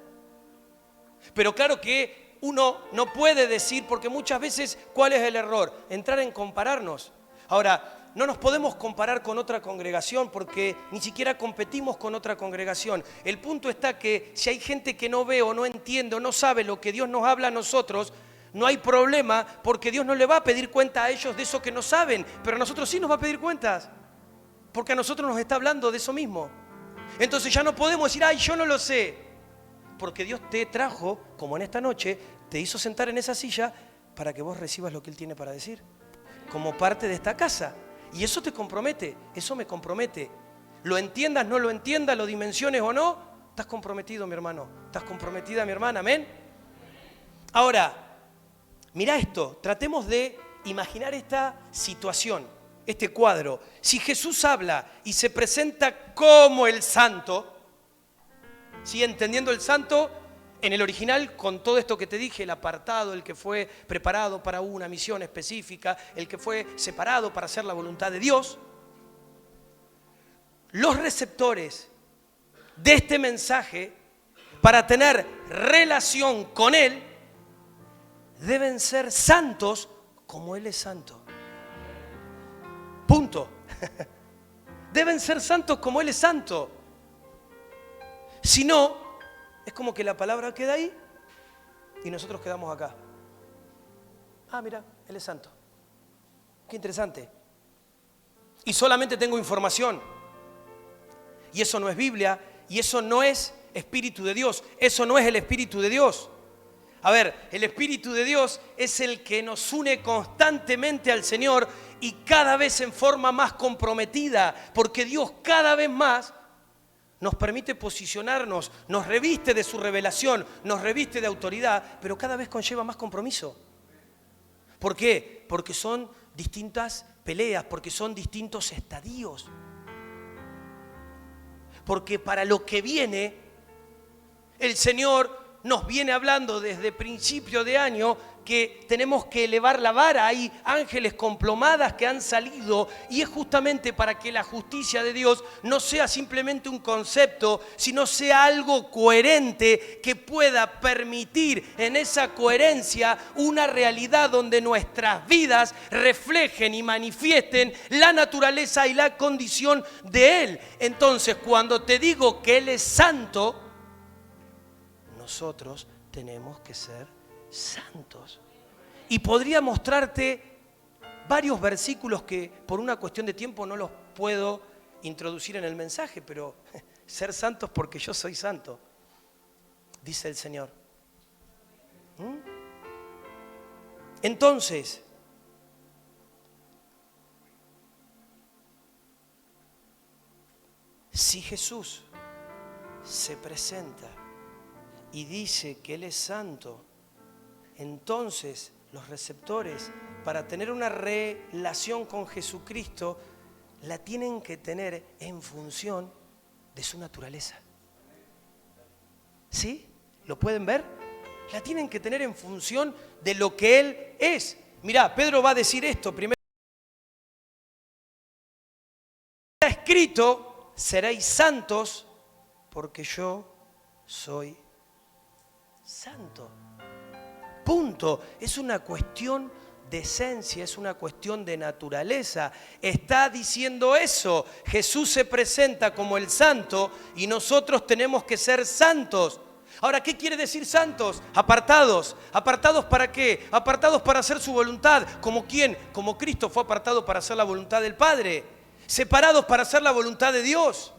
Pero claro que uno no puede decir, porque muchas veces, ¿cuál es el error? Entrar en compararnos. Ahora, no nos podemos comparar con otra congregación porque ni siquiera competimos con otra congregación. El punto está que si hay gente que no ve o no entiende o no sabe lo que Dios nos habla a nosotros, no hay problema, porque Dios no le va a pedir cuenta a ellos de eso que no saben, pero a nosotros sí nos va a pedir cuentas, porque a nosotros nos está hablando de eso mismo. Entonces ya no podemos decir, ay, yo no lo sé, porque Dios te trajo, como en esta noche, te hizo sentar en esa silla para que vos recibas lo que Él tiene para decir, como parte de esta casa. Y eso te compromete, eso me compromete. Lo entiendas, no lo entiendas, lo dimensiones o no, estás comprometido, mi hermano. Estás comprometida, mi hermana, amén. Ahora, mira esto, tratemos de imaginar esta situación, este cuadro. Si Jesús habla y se presenta como el santo, ¿sí? Entendiendo el santo en el original, con todo esto que te dije, el apartado, el que fue preparado para una misión específica, el que fue separado para hacer la voluntad de Dios, los receptores de este mensaje, para tener relación con Él, deben ser santos como Él es santo. Punto. Deben ser santos como Él es santo. Si no, es como que la palabra queda ahí y nosotros quedamos acá. Ah, mira, Él es santo. Qué interesante. Y solamente tengo información. Y eso no es Biblia, y eso no es Espíritu de Dios. Eso no es el Espíritu de Dios. A ver, el Espíritu de Dios es el que nos une constantemente al Señor y cada vez en forma más comprometida, porque Dios cada vez más nos permite posicionarnos, nos reviste de su revelación, nos reviste de autoridad, pero cada vez conlleva más compromiso. ¿Por qué? Porque son distintas peleas, porque son distintos estadios. Porque para lo que viene, el Señor nos viene hablando desde principio de año que tenemos que elevar la vara. Hay ángeles con plomadas que han salido y es justamente para que la justicia de Dios no sea simplemente un concepto, sino sea algo coherente que pueda permitir en esa coherencia una realidad donde nuestras vidas reflejen y manifiesten la naturaleza y la condición de Él. Entonces, cuando te digo que Él es santo, nosotros tenemos que ser santos. Y podría mostrarte varios versículos que por una cuestión de tiempo no los puedo introducir en el mensaje, pero ser santos porque yo soy santo, dice el Señor. Entonces, si Jesús se presenta y dice que Él es santo, entonces los receptores para tener una relación con Jesucristo la tienen que tener en función de su naturaleza. ¿Sí? ¿Lo pueden ver? La tienen que tener en función de lo que Él es. Mirá, Pedro va a decir esto primero. Está escrito, seréis santos porque yo soy santo. Punto. Es una cuestión de esencia, es una cuestión de naturaleza. Está diciendo eso. Jesús se presenta como el santo y nosotros tenemos que ser santos. Ahora, ¿qué quiere decir santos? Apartados. ¿Apartados para qué? Apartados para hacer su voluntad. ¿Como quién? Como Cristo fue apartado para hacer la voluntad del Padre. Separados para hacer la voluntad de Dios.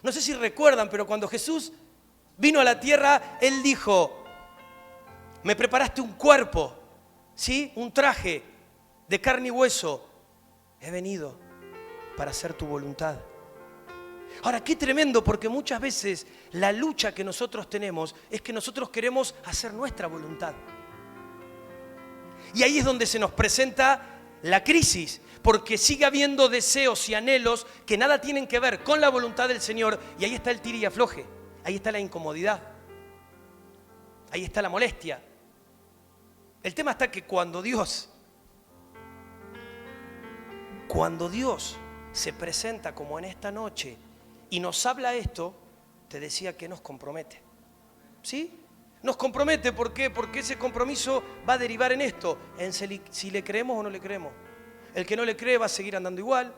No sé si recuerdan, pero cuando Jesús vino a la tierra, Él dijo: me preparaste un cuerpo, ¿sí? Un traje de carne y hueso. He venido para hacer tu voluntad. Ahora, qué tremendo, porque muchas veces la lucha que nosotros tenemos es que nosotros queremos hacer nuestra voluntad. Y ahí es donde se nos presenta la crisis, porque sigue habiendo deseos y anhelos que nada tienen que ver con la voluntad del Señor, y ahí está el tire y afloje, ahí está la incomodidad, ahí está la molestia. El tema está que cuando Dios se presenta como en esta noche y nos habla esto, te decía que nos compromete. ¿Sí? Nos compromete, ¿por qué? Porque ese compromiso va a derivar en esto, en si le creemos o no le creemos. El que no le cree va a seguir andando igual,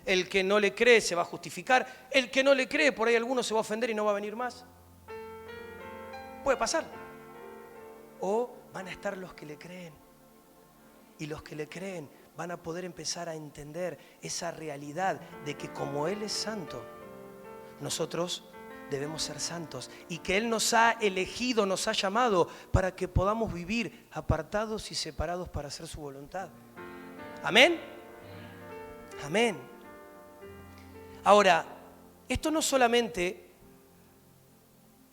el que no le cree se va a justificar, el que no le cree, por ahí alguno se va a ofender y no va a venir más. Puede pasar. O van a estar los que le creen. Y los que le creen van a poder empezar a entender esa realidad de que como Él es santo, nosotros debemos ser santos. Y que Él nos ha elegido, nos ha llamado para que podamos vivir apartados y separados para hacer su voluntad. ¿Amén? Amén. Ahora, esto no solamente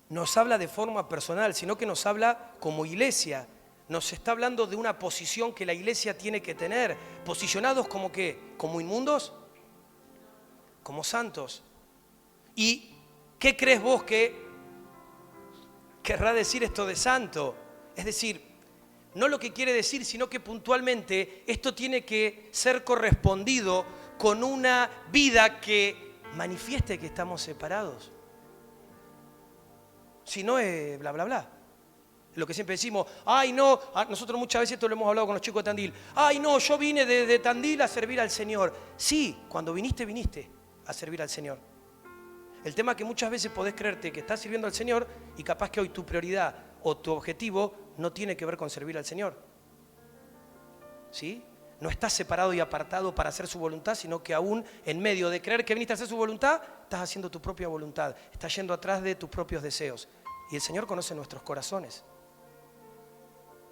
nos habla de forma personal, sino que nos habla como iglesia. Nos está hablando de una posición que la iglesia tiene que tener. ¿Posicionados como qué? ¿Como inmundos? ¿Como santos? ¿Y qué crees vos que querrá decir esto de santo? Es decir, no lo que quiere decir, sino que puntualmente esto tiene que ser correspondido con una vida que manifieste que estamos separados. Si no es bla, bla, bla. Lo que siempre decimos, ay no, nosotros muchas veces esto lo hemos hablado con los chicos de Tandil. Ay no, yo vine de Tandil a servir al Señor. Sí, cuando viniste a servir al Señor. El tema es que muchas veces podés creerte que estás sirviendo al Señor y capaz que hoy tu prioridad o tu objetivo no tiene que ver con servir al Señor. ¿Sí? No estás separado y apartado para hacer su voluntad, sino que aún en medio de creer que viniste a hacer su voluntad, estás haciendo tu propia voluntad. Estás yendo atrás de tus propios deseos. Y el Señor conoce nuestros corazones.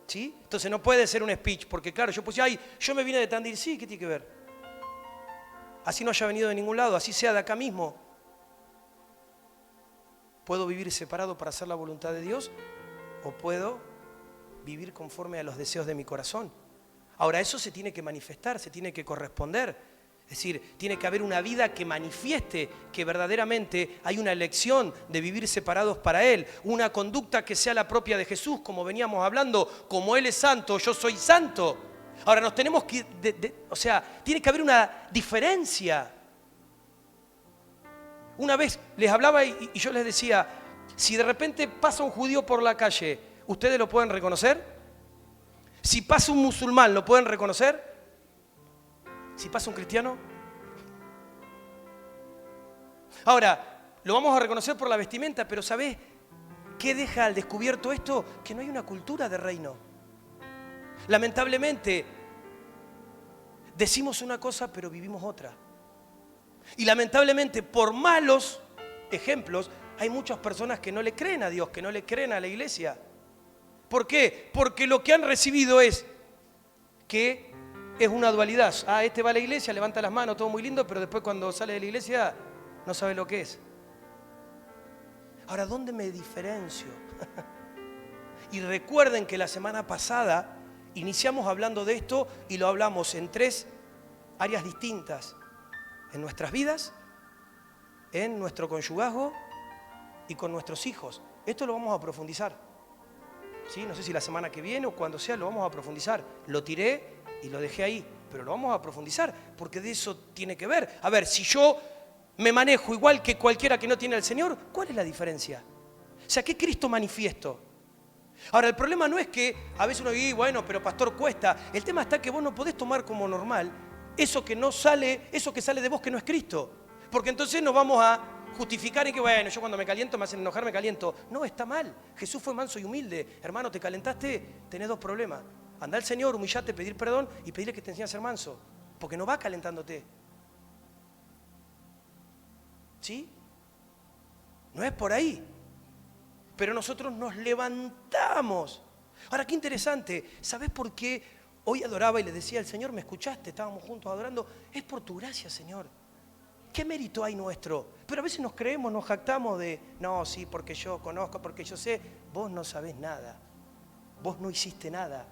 ¿Sí? Entonces no puede ser un speech, porque claro, yo pues, ay, yo me vine de Tandil, sí, ¿qué tiene que ver? Así no haya venido de ningún lado, así sea de acá mismo. ¿Puedo vivir separado para hacer la voluntad de Dios? ¿O puedo vivir conforme a los deseos de mi corazón? Ahora, eso se tiene que manifestar, se tiene que corresponder. Es decir, tiene que haber una vida que manifieste que verdaderamente hay una elección de vivir separados para Él. Una conducta que sea la propia de Jesús, como veníamos hablando. Como Él es santo, yo soy santo. Ahora, nos tenemos que... tiene que haber una diferencia. Una vez les hablaba y yo les decía, si de repente pasa un judío por la calle, ¿ustedes lo pueden reconocer? Si pasa un musulmán, ¿lo pueden reconocer? Si pasa un cristiano. Ahora, lo vamos a reconocer por la vestimenta, pero ¿sabés qué deja al descubierto esto? Que no hay una cultura de reino. Lamentablemente, decimos una cosa, pero vivimos otra. Y lamentablemente, por malos ejemplos, hay muchas personas que no le creen a Dios, que no le creen a la iglesia. ¿Por qué? Porque lo que han recibido es que es una dualidad. Ah, este va a la iglesia, levanta las manos, todo muy lindo, pero después cuando sale de la iglesia no sabe lo que es. Ahora, ¿dónde me diferencio? Y recuerden que la semana pasada iniciamos hablando de esto y lo hablamos en 3 áreas distintas. En nuestras vidas, en nuestro conyugazgo y con nuestros hijos. Esto lo vamos a profundizar. ¿Sí? No sé si la semana que viene o cuando sea lo vamos a profundizar. Lo tiré y lo dejé ahí, pero lo vamos a profundizar, porque de eso tiene que ver. A ver, si yo me manejo igual que cualquiera que no tiene al Señor, ¿cuál es la diferencia? O sea, ¿qué Cristo manifiesto? Ahora, el problema no es que a veces uno dice, bueno, pero pastor, cuesta. El tema está que vos no podés tomar como normal eso que sale de vos que no es Cristo. Porque entonces nos vamos a justificar en que, bueno, yo cuando me caliento me hacen enojar, me caliento. No, está mal. Jesús fue manso y humilde. Hermano, te calentaste, tenés 2 problemas. Andá al Señor, humillate, pedir perdón y pedirle que te enseñe a ser manso. Porque no va calentándote. ¿Sí? No es por ahí. Pero nosotros nos levantamos. Ahora, qué interesante. ¿Sabés por qué hoy adoraba y le decía al Señor, me escuchaste, estábamos juntos adorando? Es por tu gracia, Señor. ¿Qué mérito hay nuestro? Pero a veces nos creemos, nos jactamos de, no, sí, porque yo conozco, porque yo sé. Vos no sabés nada. Vos no hiciste nada.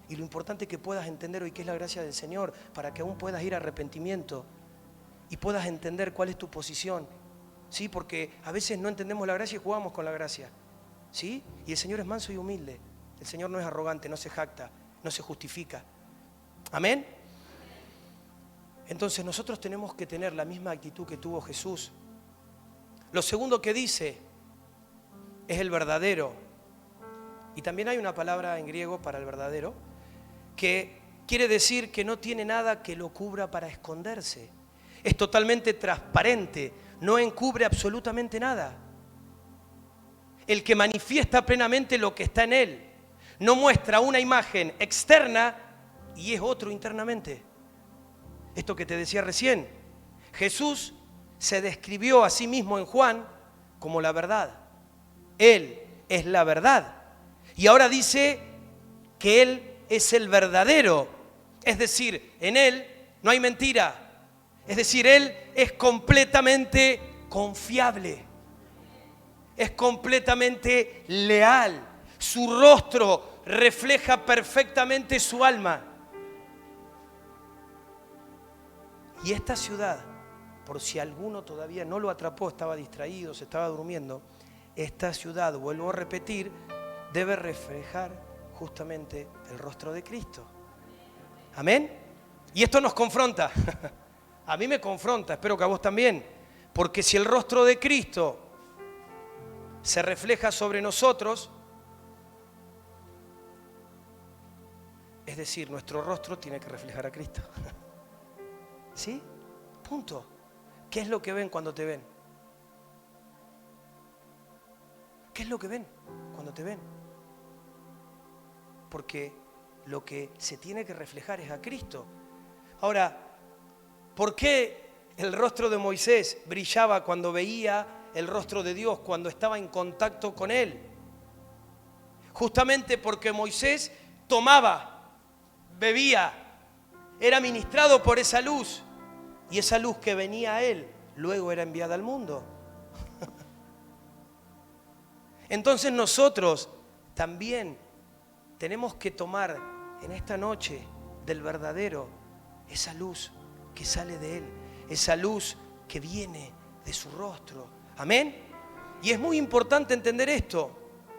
Y lo importante es que puedas entender hoy qué es la gracia del Señor, para que aún puedas ir a arrepentimiento y puedas entender cuál es tu posición. ¿Sí? Porque a veces no entendemos la gracia y jugamos con la gracia. ¿Sí? Y el Señor es manso y humilde. El Señor no es arrogante, no se jacta, no se justifica. ¿Amén? Entonces nosotros tenemos que tener la misma actitud que tuvo Jesús. Lo segundo que dice es el verdadero. Y también hay una palabra en griego para el verdadero, que quiere decir que no tiene nada que lo cubra para esconderse. Es totalmente transparente, no encubre absolutamente nada. El que manifiesta plenamente lo que está en él. No muestra una imagen externa y es otro internamente. Esto que te decía recién, Jesús se describió a sí mismo en Juan como la verdad. Él es la verdad. Y ahora dice que Él es el verdadero. Es decir, en Él no hay mentira. Es decir, Él es completamente confiable. Es completamente leal. Su rostro refleja perfectamente su alma. Y esta ciudad, por si alguno todavía no lo atrapó, estaba distraído, se estaba durmiendo, esta ciudad, vuelvo a repetir, debe reflejar justamente el rostro de Cristo. ¿Amén? Y esto nos confronta. A mí me confronta, espero que a vos también. Porque si el rostro de Cristo se refleja sobre nosotros, es decir, nuestro rostro tiene que reflejar a Cristo. ¿Sí? Punto. ¿Qué es lo que ven cuando te ven? ¿Qué es lo que ven cuando te ven? Porque lo que se tiene que reflejar es a Cristo. Ahora, ¿por qué el rostro de Moisés brillaba cuando veía el rostro de Dios, cuando estaba en contacto con Él? justamente porque Moisés tomaba, bebía, era ministrado por esa luz, y esa luz que venía a él, luego era enviada al mundo. Entonces nosotros también tenemos que tomar en esta noche del verdadero esa luz que sale de él, esa luz que viene de su rostro. Amén. Y es muy importante entender esto.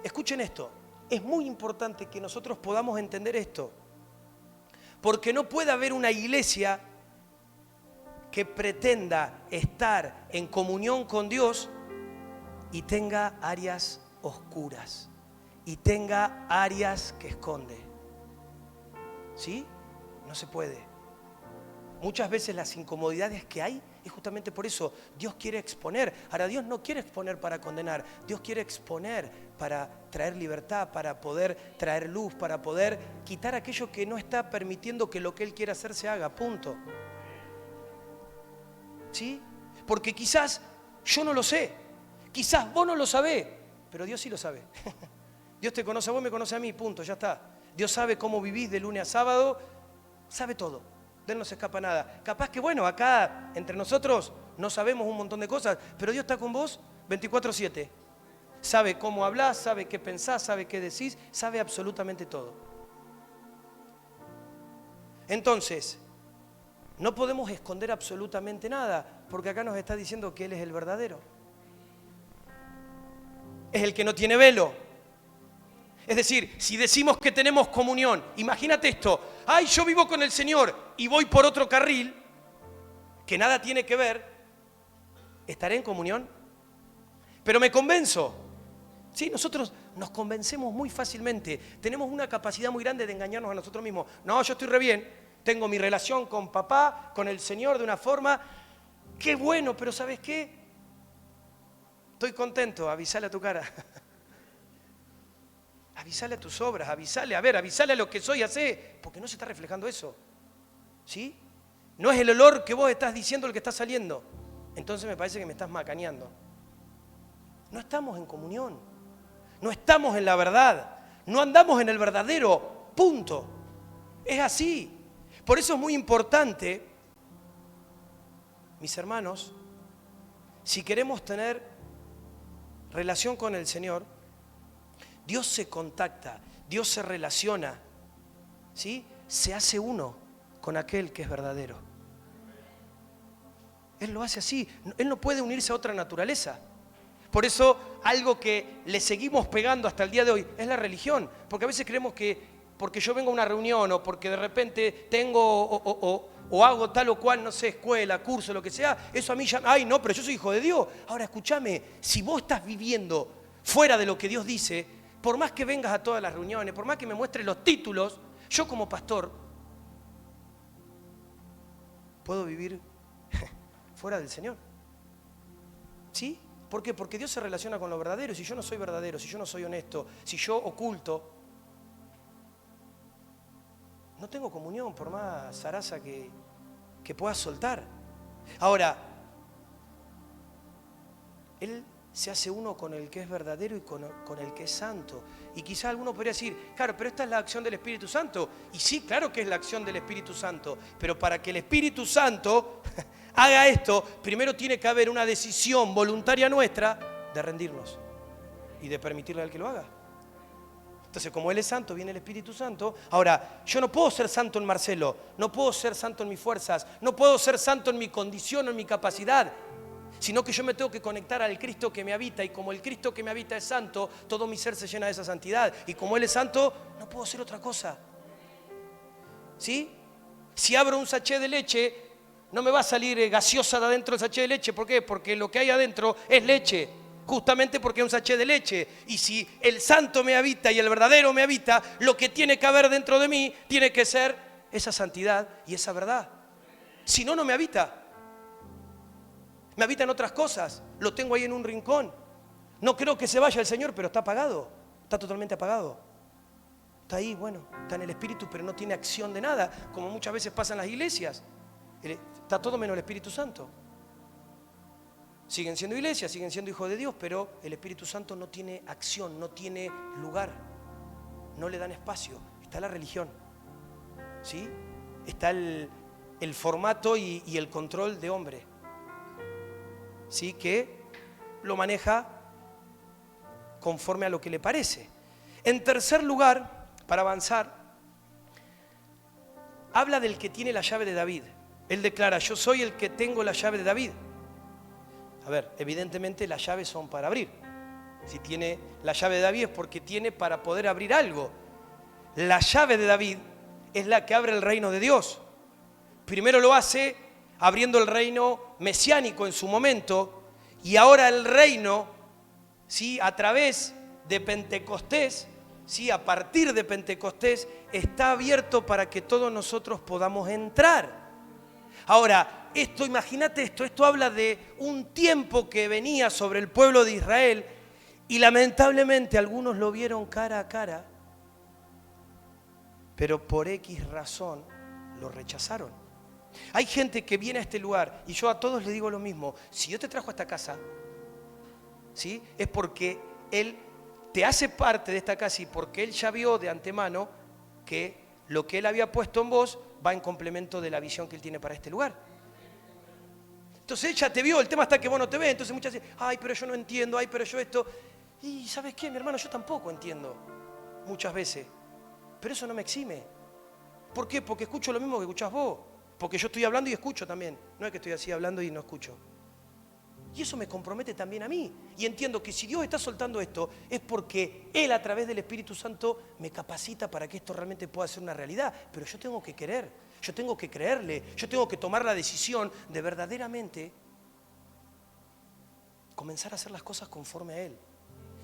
Escuchen esto. Es muy importante que nosotros podamos entender esto. Porque no puede haber una iglesia que pretenda estar en comunión con Dios y tenga áreas oscuras y tenga áreas que esconde. ¿Sí? No se puede. Muchas veces las incomodidades que hay es justamente por eso. Dios quiere exponer. Ahora, Dios no quiere exponer para condenar. Dios quiere exponer para traer libertad, para poder traer luz, para poder quitar aquello que no está permitiendo que lo que Él quiere hacer se haga. Punto. ¿Sí? Porque quizás yo no lo sé. Quizás vos no lo sabés. Pero Dios sí lo sabe. Dios te conoce a vos, me conoce a mí. Punto. Ya está. Dios sabe cómo vivís de lunes a sábado. Sabe todo. De Él no se escapa nada. Capaz que, bueno, acá entre nosotros no sabemos un montón de cosas, pero Dios está con vos 24/7. Sabe cómo hablás, sabe qué pensás, sabe qué decís, sabe absolutamente todo. Entonces, no podemos esconder absolutamente nada, porque acá nos está diciendo que Él es el verdadero. Es el que no tiene velo. Es decir, si decimos que tenemos comunión, imagínate esto, ay, yo vivo con el Señor y voy por otro carril, que nada tiene que ver, ¿estaré en comunión? Pero me convenzo. Sí, nosotros nos convencemos muy fácilmente, tenemos una capacidad muy grande de engañarnos a nosotros mismos. No, yo estoy re bien, tengo mi relación con papá, con el Señor de una forma, qué bueno, pero ¿sabes qué? Estoy contento, avísale a tu cara. Avísale a tus obras, avísale a lo que soy, hacé, porque no se está reflejando eso. ¿Sí? No es el olor que vos estás diciendo el que está saliendo. Entonces me parece que me estás macaneando. No estamos en comunión. No estamos en la verdad. No andamos en el verdadero. Punto. Es así. Por eso es muy importante, mis hermanos, si queremos tener relación con el Señor, Dios se contacta, Dios se relaciona, ¿sí? Se hace uno con aquel que es verdadero. Él lo hace así, Él no puede unirse a otra naturaleza. Por eso algo que le seguimos pegando hasta el día de hoy es la religión, porque a veces creemos que porque yo vengo a una reunión o porque de repente tengo o hago tal o cual, no sé, escuela, curso, lo que sea, eso a mí ya, ay no, pero yo soy hijo de Dios. Ahora escúchame, si vos estás viviendo fuera de lo que Dios dice, por más que vengas a todas las reuniones, por más que me muestres los títulos, yo como pastor puedo vivir fuera del Señor. ¿Sí? ¿Por qué? Porque Dios se relaciona con lo verdadero. Si yo no soy verdadero, si yo no soy honesto, si yo oculto, no tengo comunión por más zaraza que puedas soltar. Ahora, Él se hace uno con el que es verdadero y con el que es santo. Y quizá alguno podría decir, claro, pero esta es la acción del Espíritu Santo. Y sí, claro que es la acción del Espíritu Santo. Pero para que el Espíritu Santo haga esto, primero tiene que haber una decisión voluntaria nuestra de rendirnos y de permitirle al que lo haga. Entonces, como Él es santo, viene el Espíritu Santo. Ahora, yo no puedo ser santo en Marcelo, no puedo ser santo en mis fuerzas, no puedo ser santo en mi condición o en mi capacidad, sino que yo me tengo que conectar al Cristo que me habita, y como el Cristo que me habita es santo, todo mi ser se llena de esa santidad, y como Él es santo, no puedo ser otra cosa. ¿Sí? Si abro un sachet de leche, no me va a salir gaseosa de adentro del sachet de leche. ¿Por qué? Porque lo que hay adentro es leche, justamente porque es un sachet de leche. Y si el santo me habita y el verdadero me habita, lo que tiene que haber dentro de mí tiene que ser esa santidad y esa verdad. Si no, no me habita. Me habitan otras cosas, lo tengo ahí en un rincón. No creo que se vaya el Señor, pero está apagado, está totalmente apagado. Está ahí, bueno, está en el Espíritu, pero no tiene acción de nada, como muchas veces pasa en las iglesias. Está todo menos el Espíritu Santo. Siguen siendo iglesias, siguen siendo hijos de Dios, pero el Espíritu Santo no tiene acción, no tiene lugar. no le dan espacio. Está la religión, ¿sí? Está el formato y el control de hombre, ¿sí? Que lo maneja conforme a lo que le parece. En tercer lugar, para avanzar, habla del que tiene la llave de David. Él declara, yo soy el que tengo la llave de David. A ver, evidentemente las llaves son para abrir. Si tiene la llave de David es porque tiene para poder abrir algo. La llave de David es la que abre el reino de Dios. Primero lo hace abriendo el reino mesiánico en su momento, y ahora el reino, ¿sí?, a través de Pentecostés, ¿sí?, a partir de Pentecostés, está abierto para que todos nosotros podamos entrar. Ahora, imagínate esto habla de un tiempo que venía sobre el pueblo de Israel y lamentablemente algunos lo vieron cara a cara, pero por X razón lo rechazaron. Hay gente que viene a este lugar y yo a todos les digo lo mismo. Si Dios te trajo a esta casa, ¿sí?, es porque Él te hace parte de esta casa y porque Él ya vio de antemano que lo que Él había puesto en vos va en complemento de la visión que Él tiene para este lugar. Entonces Él ya te vio, el tema está que vos no te ves. Entonces muchas veces, ay, pero yo no entiendo, ay, pero yo esto. Y ¿sabes qué, mi hermano? Yo tampoco entiendo muchas veces, pero eso no me exime. ¿Por qué? Porque escucho lo mismo que escuchás vos. Porque yo estoy hablando y escucho también. No es que estoy así hablando y no escucho. Y eso me compromete también a mí. Y entiendo que si Dios está soltando esto, es porque Él a través del Espíritu Santo me capacita para que esto realmente pueda ser una realidad. Pero yo tengo que querer, yo tengo que creerle, yo tengo que tomar la decisión de verdaderamente comenzar a hacer las cosas conforme a Él.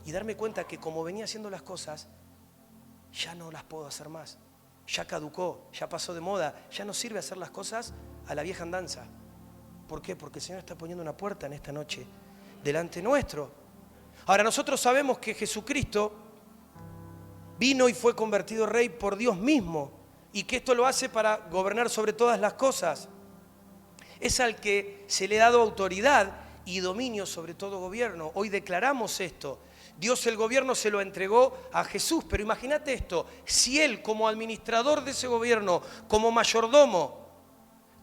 Y darme cuenta que como venía haciendo las cosas, ya no las puedo hacer más. Ya caducó, ya pasó de moda, ya no sirve hacer las cosas a la vieja andanza. ¿Por qué? Porque el Señor está poniendo una puerta en esta noche delante nuestro. Ahora, nosotros sabemos que Jesucristo vino y fue convertido rey por Dios mismo y que esto lo hace para gobernar sobre todas las cosas. Es al que se le ha dado autoridad y dominio sobre todo gobierno. Hoy declaramos esto. Dios el gobierno se lo entregó a Jesús, pero imagínate esto, si Él como administrador de ese gobierno, como mayordomo,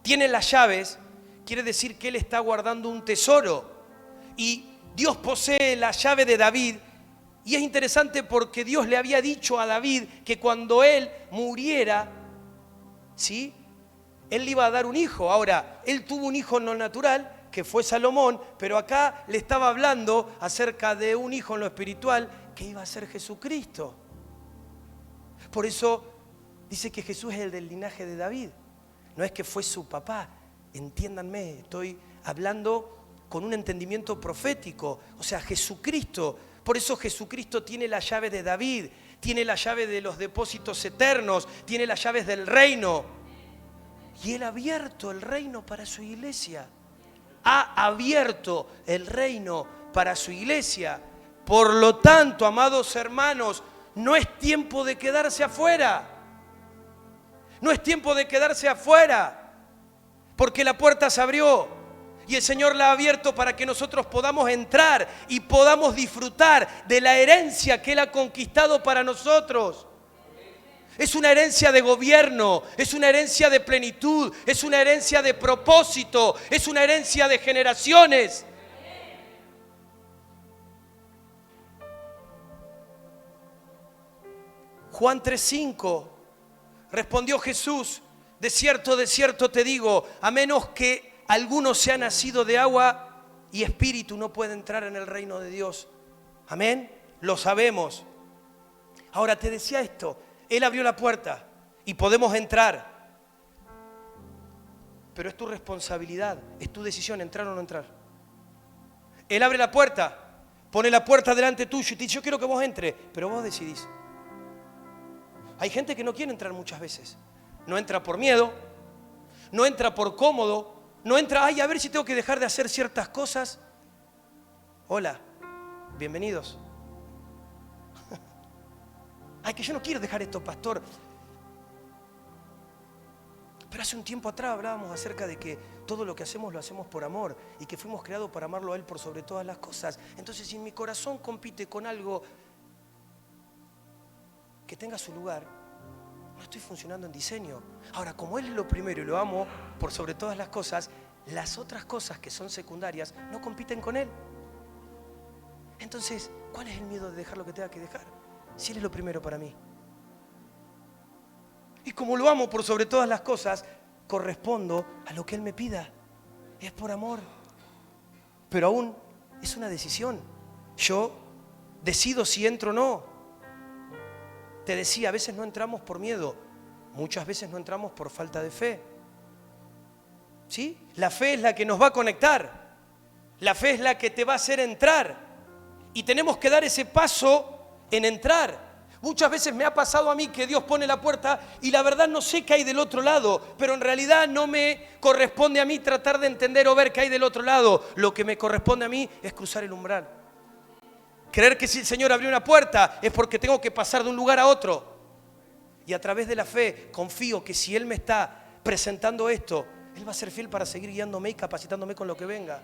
tiene las llaves, quiere decir que Él está guardando un tesoro. Y Dios posee la llave de David. Y es interesante porque Dios le había dicho a David que cuando él muriera, ¿sí?, Él le iba a dar un hijo. Ahora, él tuvo un hijo no natural, que fue Salomón, pero acá le estaba hablando acerca de un hijo en lo espiritual que iba a ser Jesucristo. Por eso dice que Jesús es el del linaje de David. No es que fue su papá. Entiéndanme, estoy hablando con un entendimiento profético. O sea, Jesucristo. Por eso Jesucristo tiene la llave de David, tiene la llave de los depósitos eternos, tiene las llaves del reino. Y Él ha abierto el reino para su iglesia. Ha abierto el reino para su iglesia. Por lo tanto, amados hermanos, no es tiempo de quedarse afuera. No es tiempo de quedarse afuera. Porque la puerta se abrió y el Señor la ha abierto para que nosotros podamos entrar y podamos disfrutar de la herencia que Él ha conquistado para nosotros. Es una herencia de gobierno, es una herencia de plenitud, es una herencia de propósito, es una herencia de generaciones. Juan 3:5, respondió Jesús: de cierto te digo, a menos que alguno sea nacido de agua y espíritu, no puede entrar en el reino de Dios. Amén, lo sabemos. Ahora te decía esto, Él abrió la puerta y podemos entrar. Pero es tu responsabilidad, es tu decisión entrar o no entrar. Él abre la puerta, pone la puerta delante tuyo y te dice: yo quiero que vos entres, pero vos decidís. Hay gente que no quiere entrar muchas veces. No entra por miedo, no entra por cómodo, no entra, ay, a ver si tengo que dejar de hacer ciertas cosas. Hola, bienvenidos. Ay, que yo no quiero dejar esto, pastor. Pero hace un tiempo atrás hablábamos acerca de que todo lo que hacemos lo hacemos por amor y que fuimos creados para amarlo a Él por sobre todas las cosas. Entonces, si mi corazón compite con algo que tenga su lugar, no estoy funcionando en diseño. Ahora, como Él es lo primero y lo amo por sobre todas las cosas, las otras cosas que son secundarias no compiten con Él. Entonces, ¿cuál es el miedo de dejar lo que tenga que dejar? Si Él es lo primero para mí. Y como lo amo por sobre todas las cosas, correspondo a lo que Él me pida. Es por amor. Pero aún es una decisión. Yo decido si entro o no. Te decía, a veces no entramos por miedo. Muchas veces no entramos por falta de fe. ¿Sí? La fe es la que nos va a conectar. La fe es la que te va a hacer entrar. Y tenemos que dar ese paso en entrar. Muchas veces me ha pasado a mí que Dios pone la puerta y la verdad no sé qué hay del otro lado, pero en realidad no me corresponde a mí tratar de entender o ver qué hay del otro lado. Lo que me corresponde a mí es cruzar el umbral. Creer que si el Señor abrió una puerta es porque tengo que pasar de un lugar a otro. Y a través de la fe confío que si Él me está presentando esto, Él va a ser fiel para seguir guiándome y capacitándome con lo que venga.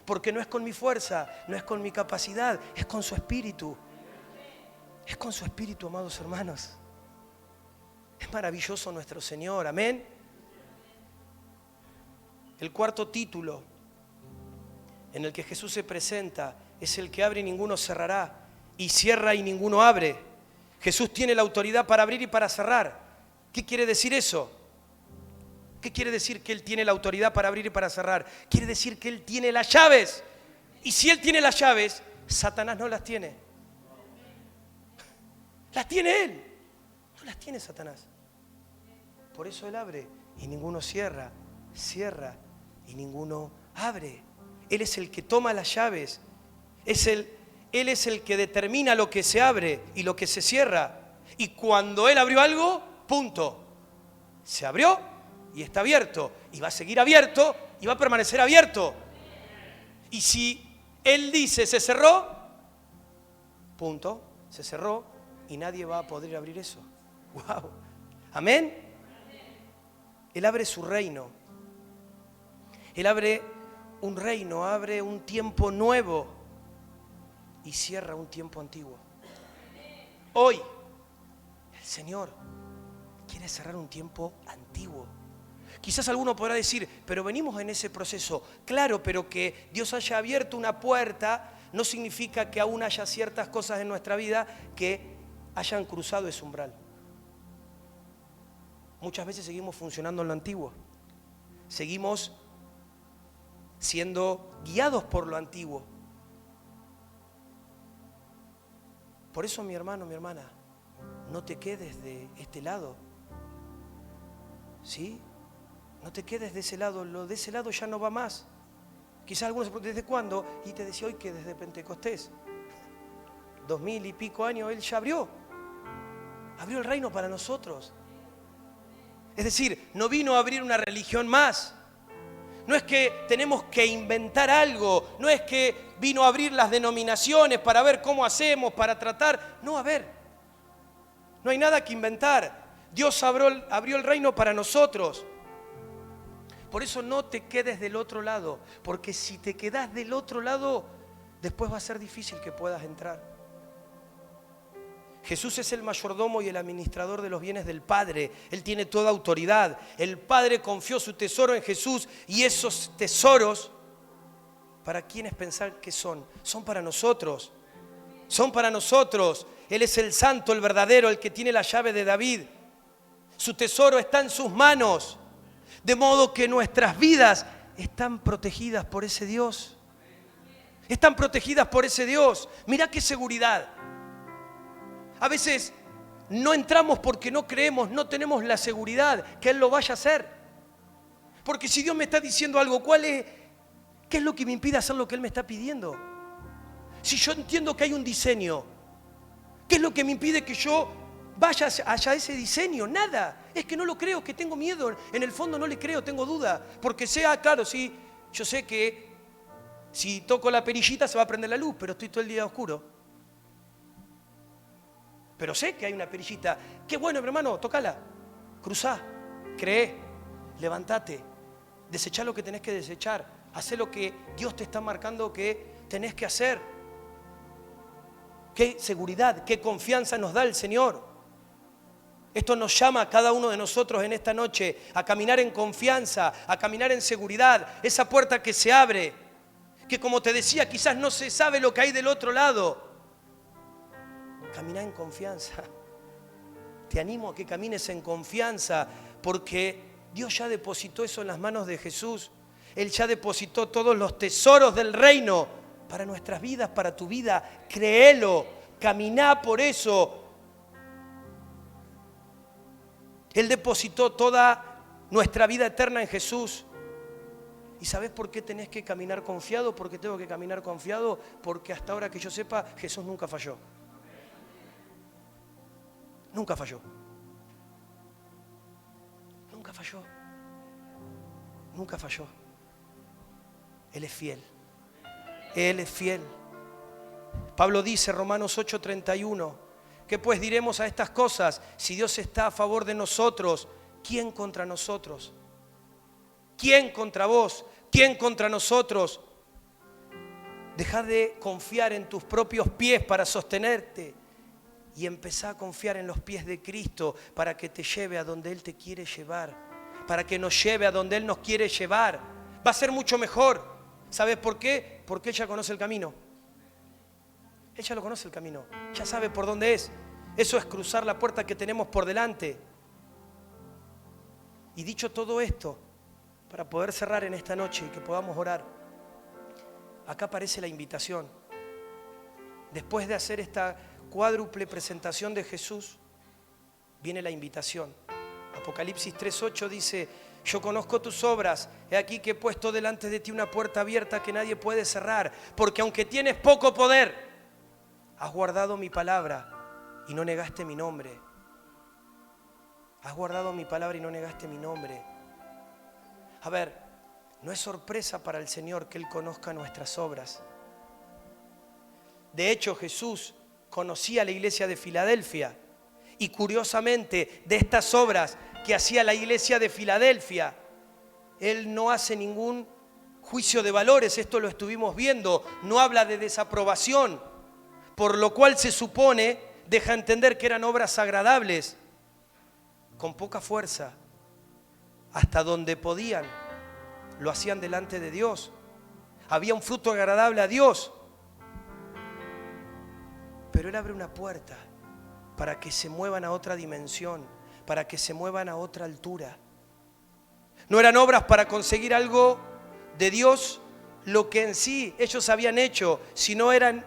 Porque no es con mi fuerza, no es con mi capacidad, es con su Espíritu. Es con su Espíritu, amados hermanos. Es maravilloso nuestro Señor, amén. El cuarto título en el que Jesús se presenta es el que abre y ninguno cerrará, y cierra y ninguno abre. Jesús tiene la autoridad para abrir y para cerrar. ¿Qué quiere decir eso? ¿Qué quiere decir que Él tiene la autoridad para abrir y para cerrar? Quiere decir que Él tiene las llaves. Y si Él tiene las llaves, Satanás no las tiene. Las tiene Él, no las tiene Satanás. Por eso Él abre y ninguno cierra, cierra y ninguno abre. Él es el que toma las llaves, Él es el que determina lo que se abre y lo que se cierra. Y cuando Él abrió algo, punto. Se abrió y está abierto y va a seguir abierto y va a permanecer abierto. Y si Él dice se cerró, punto, se cerró. Y nadie va a poder abrir eso. ¡Wow! ¿Amén? Él abre su reino. Él abre un reino, abre un tiempo nuevo y cierra un tiempo antiguo. Hoy, el Señor quiere cerrar un tiempo antiguo. Quizás alguno podrá decir, pero venimos en ese proceso. Claro, pero que Dios haya abierto una puerta no significa que aún haya ciertas cosas en nuestra vida que hayan cruzado ese umbral. Muchas veces seguimos funcionando en lo antiguo. Seguimos siendo guiados por lo antiguo. Por eso, mi hermano, mi hermana, no te quedes de este lado. ¿Sí? No te quedes de ese lado. Lo de ese lado ya no va más. Quizás algunos se preguntan, ¿desde cuándo? Y te decía hoy que desde Pentecostés. 2000 y pico años Él ya abrió. Abrió el reino para nosotros. Es decir, no vino a abrir una religión más. No es que tenemos que inventar algo. No es que vino a abrir las denominaciones para ver cómo hacemos, para tratar. No, a ver. No hay nada que inventar. Dios abrió el reino para nosotros. Por eso no te quedes del otro lado. Porque si te quedas del otro lado, después va a ser difícil que puedas entrar. Jesús es el mayordomo y el administrador de los bienes del Padre. Él tiene toda autoridad. El Padre confió su tesoro en Jesús y esos tesoros, ¿para quiénes pensar que son? Son para nosotros. Son para nosotros. Él es el santo, el verdadero, el que tiene la llave de David. Su tesoro está en sus manos. De modo que nuestras vidas están protegidas por ese Dios. Están protegidas por ese Dios. Mirá qué seguridad. A veces no entramos porque no creemos, no tenemos la seguridad que Él lo vaya a hacer. Porque si Dios me está diciendo algo, ¿qué es lo que me impide hacer lo que Él me está pidiendo? Si yo entiendo que hay un diseño, ¿qué es lo que me impide que yo vaya hacia ese diseño? Nada, es que no lo creo, que tengo miedo. En el fondo no le creo, tengo duda. Porque claro, sí, yo sé que si toco la perillita se va a prender la luz, pero estoy todo el día oscuro. Pero sé que hay una perillita. Qué bueno, mi hermano, tócala. Cruzá, cree, levántate, desechá lo que tenés que desechar, hacé lo que Dios te está marcando que tenés que hacer. Qué seguridad, qué confianza nos da el Señor. Esto nos llama a cada uno de nosotros en esta noche a caminar en confianza, a caminar en seguridad. Esa puerta que se abre, que como te decía, quizás no se sabe lo que hay del otro lado. Camina en confianza. Te animo a que camines en confianza porque Dios ya depositó eso en las manos de Jesús. Él ya depositó todos los tesoros del reino para nuestras vidas, para tu vida. Créelo, caminá por eso. Él depositó toda nuestra vida eterna en Jesús. ¿Y sabes por qué tenés que caminar confiado? ¿Por qué tengo que caminar confiado? Porque hasta ahora que yo sepa, Jesús nunca falló. Nunca falló. Nunca falló. Nunca falló. Él es fiel. Él es fiel. Pablo dice, Romanos 8:31, ¿qué pues diremos a estas cosas? Si Dios está a favor de nosotros, ¿quién contra nosotros? ¿Quién contra vos? ¿Quién contra nosotros? Deja de confiar en tus propios pies para sostenerte y empezá a confiar en los pies de Cristo para que te lleve a donde Él te quiere llevar, para que nos lleve a donde Él nos quiere llevar. Va a ser mucho mejor. ¿Sabes por qué? Porque ella conoce el camino. Ella lo conoce el camino. Ya sabe por dónde es. Eso es cruzar la puerta que tenemos por delante. Y dicho todo esto, para poder cerrar en esta noche y que podamos orar, acá aparece la invitación. Después de hacer esta cuádruple presentación de Jesús, viene la invitación. Apocalipsis 3:8 dice, yo conozco tus obras, he aquí que he puesto delante de ti una puerta abierta que nadie puede cerrar, porque aunque tienes poco poder, has guardado mi palabra y no negaste mi nombre. Has guardado mi palabra y no negaste mi nombre. A ver, no es sorpresa para el Señor que Él conozca nuestras obras. De hecho, Jesús conocía la iglesia de Filadelfia y curiosamente de estas obras que hacía la iglesia de Filadelfia, Él no hace ningún juicio de valores, esto lo estuvimos viendo, no habla de desaprobación, por lo cual se supone, deja entender que eran obras agradables, con poca fuerza, hasta donde podían, lo hacían delante de Dios. Había un fruto agradable a Dios. Pero Él abre una puerta para que se muevan a otra dimensión, para que se muevan a otra altura. No eran obras para conseguir algo de Dios, lo que en sí ellos habían hecho, sino eran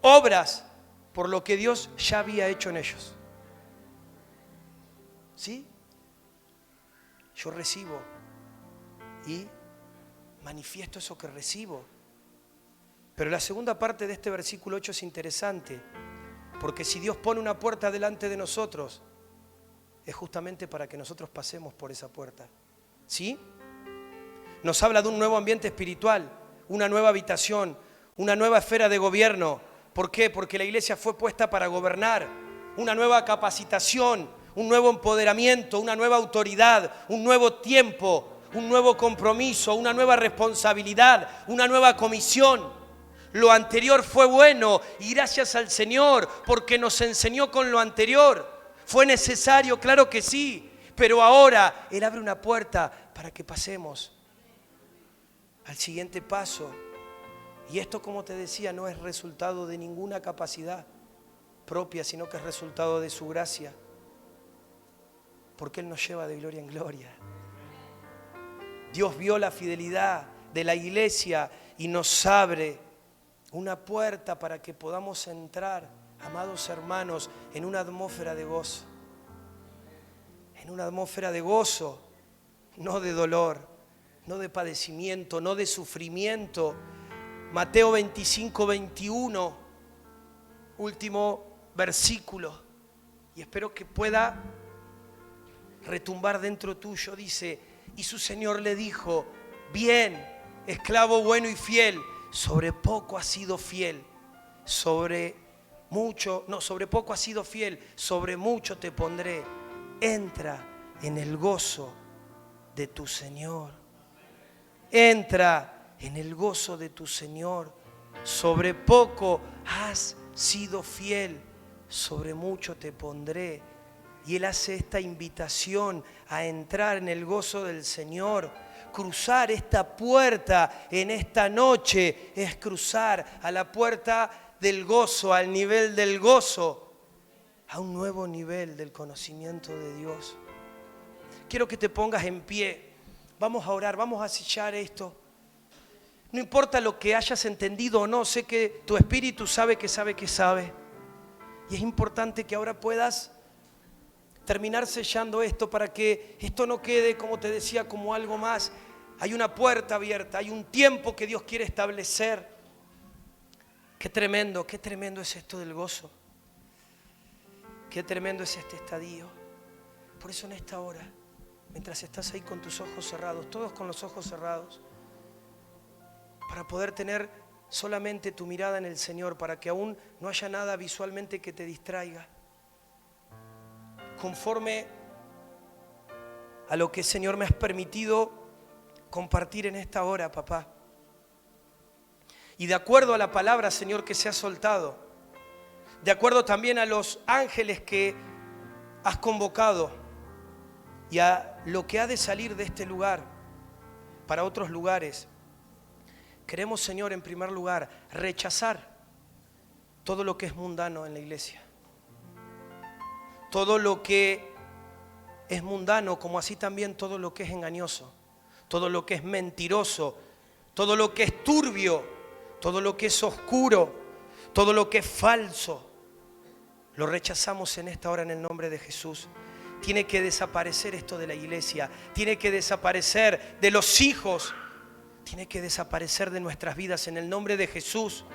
obras por lo que Dios ya había hecho en ellos. ¿Sí? Yo recibo y manifiesto eso que recibo. Pero la segunda parte de este versículo 8 es interesante, porque si Dios pone una puerta delante de nosotros, es justamente para que nosotros pasemos por esa puerta. ¿Sí? Nos habla de un nuevo ambiente espiritual, una nueva habitación, una nueva esfera de gobierno. ¿Por qué? Porque la iglesia fue puesta para gobernar, una nueva capacitación, un nuevo empoderamiento, una nueva autoridad, un nuevo tiempo, un nuevo compromiso, una nueva responsabilidad, una nueva comisión. Lo anterior fue bueno y gracias al Señor porque nos enseñó con lo anterior. Fue necesario, claro que sí, pero ahora Él abre una puerta para que pasemos al siguiente paso. Y esto, como te decía, no es resultado de ninguna capacidad propia, sino que es resultado de su gracia. Porque Él nos lleva de gloria en gloria. Dios vio la fidelidad de la iglesia y nos abre una puerta para que podamos entrar, amados hermanos, en una atmósfera de gozo. En una atmósfera de gozo, no de dolor, no de padecimiento, no de sufrimiento. Mateo 25:21, último versículo, y espero que pueda retumbar dentro tuyo. Dice, y su Señor le dijo, bien, esclavo bueno y fiel, sobre poco has sido fiel, sobre poco has sido fiel, sobre mucho te pondré, entra en el gozo de tu Señor. Entra en el gozo de tu Señor. Sobre poco has sido fiel, sobre mucho te pondré. Y Él hace esta invitación a entrar en el gozo del Señor. Cruzar esta puerta en esta noche es cruzar a la puerta del gozo, al nivel del gozo, a un nuevo nivel del conocimiento de Dios. Quiero que te pongas en pie. Vamos a orar, vamos a sellar esto. No importa lo que hayas entendido o no, sé que tu espíritu sabe que sabe que sabe. Y es importante que ahora puedas terminar sellando esto para que esto no quede, como te decía, como algo más. Hay una puerta abierta, hay un tiempo que Dios quiere establecer. Qué tremendo es esto del gozo. Qué tremendo es este estadio. Por eso en esta hora, mientras estás ahí con tus ojos cerrados, todos con los ojos cerrados, para poder tener solamente tu mirada en el Señor, para que aún no haya nada visualmente que te distraiga. Conforme a lo que, Señor, me has permitido compartir en esta hora, papá. Y de acuerdo a la palabra, Señor, que se ha soltado, de acuerdo también a los ángeles que has convocado y a lo que ha de salir de este lugar para otros lugares, queremos, Señor, en primer lugar, rechazar todo lo que es mundano en la iglesia. Todo lo que es mundano, como así también todo lo que es engañoso, todo lo que es mentiroso, todo lo que es turbio, todo lo que es oscuro, todo lo que es falso, lo rechazamos en esta hora en el nombre de Jesús. Tiene que desaparecer esto de la iglesia, tiene que desaparecer de los hijos, tiene que desaparecer de nuestras vidas en el nombre de Jesús.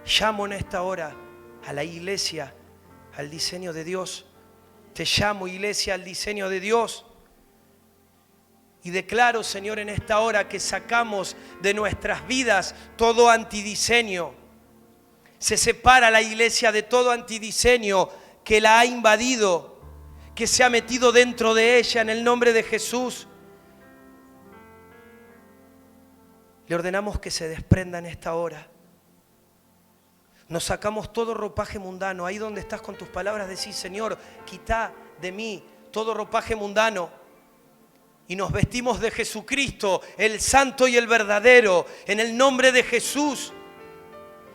Llamo en esta hora a la iglesia, al diseño de Dios. Te llamo, iglesia, al diseño de Dios. Y declaro, Señor, en esta hora que sacamos de nuestras vidas todo antidiseño. Se separa la iglesia de todo antidiseño que la ha invadido, que se ha metido dentro de ella en el nombre de Jesús. Le ordenamos que se desprenda en esta hora. Nos sacamos todo ropaje mundano. Ahí donde estás con tus palabras decís, Señor, quita de mí todo ropaje mundano. Y nos vestimos de Jesucristo, el santo y el verdadero, en el nombre de Jesús.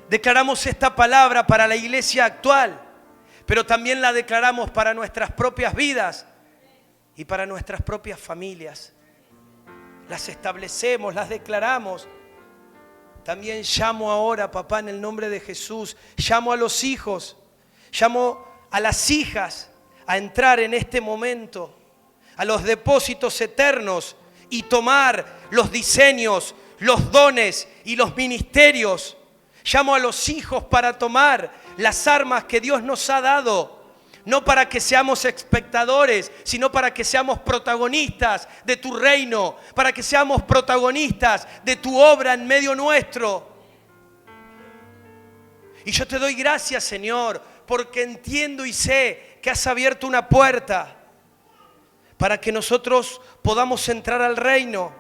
Declaramos esta palabra para la iglesia actual, pero también la declaramos para nuestras propias vidas y para nuestras propias familias. Las establecemos, las declaramos. También llamo ahora, papá, en el nombre de Jesús, llamo a los hijos, llamo a las hijas a entrar en este momento a los depósitos eternos y tomar los diseños, los dones y los ministerios. Llamo a los hijos para tomar las armas que Dios nos ha dado, no para que seamos espectadores, sino para que seamos protagonistas de tu reino, para que seamos protagonistas de tu obra en medio nuestro. Y yo te doy gracias, Señor, porque entiendo y sé que has abierto una puerta para que nosotros podamos entrar al reino.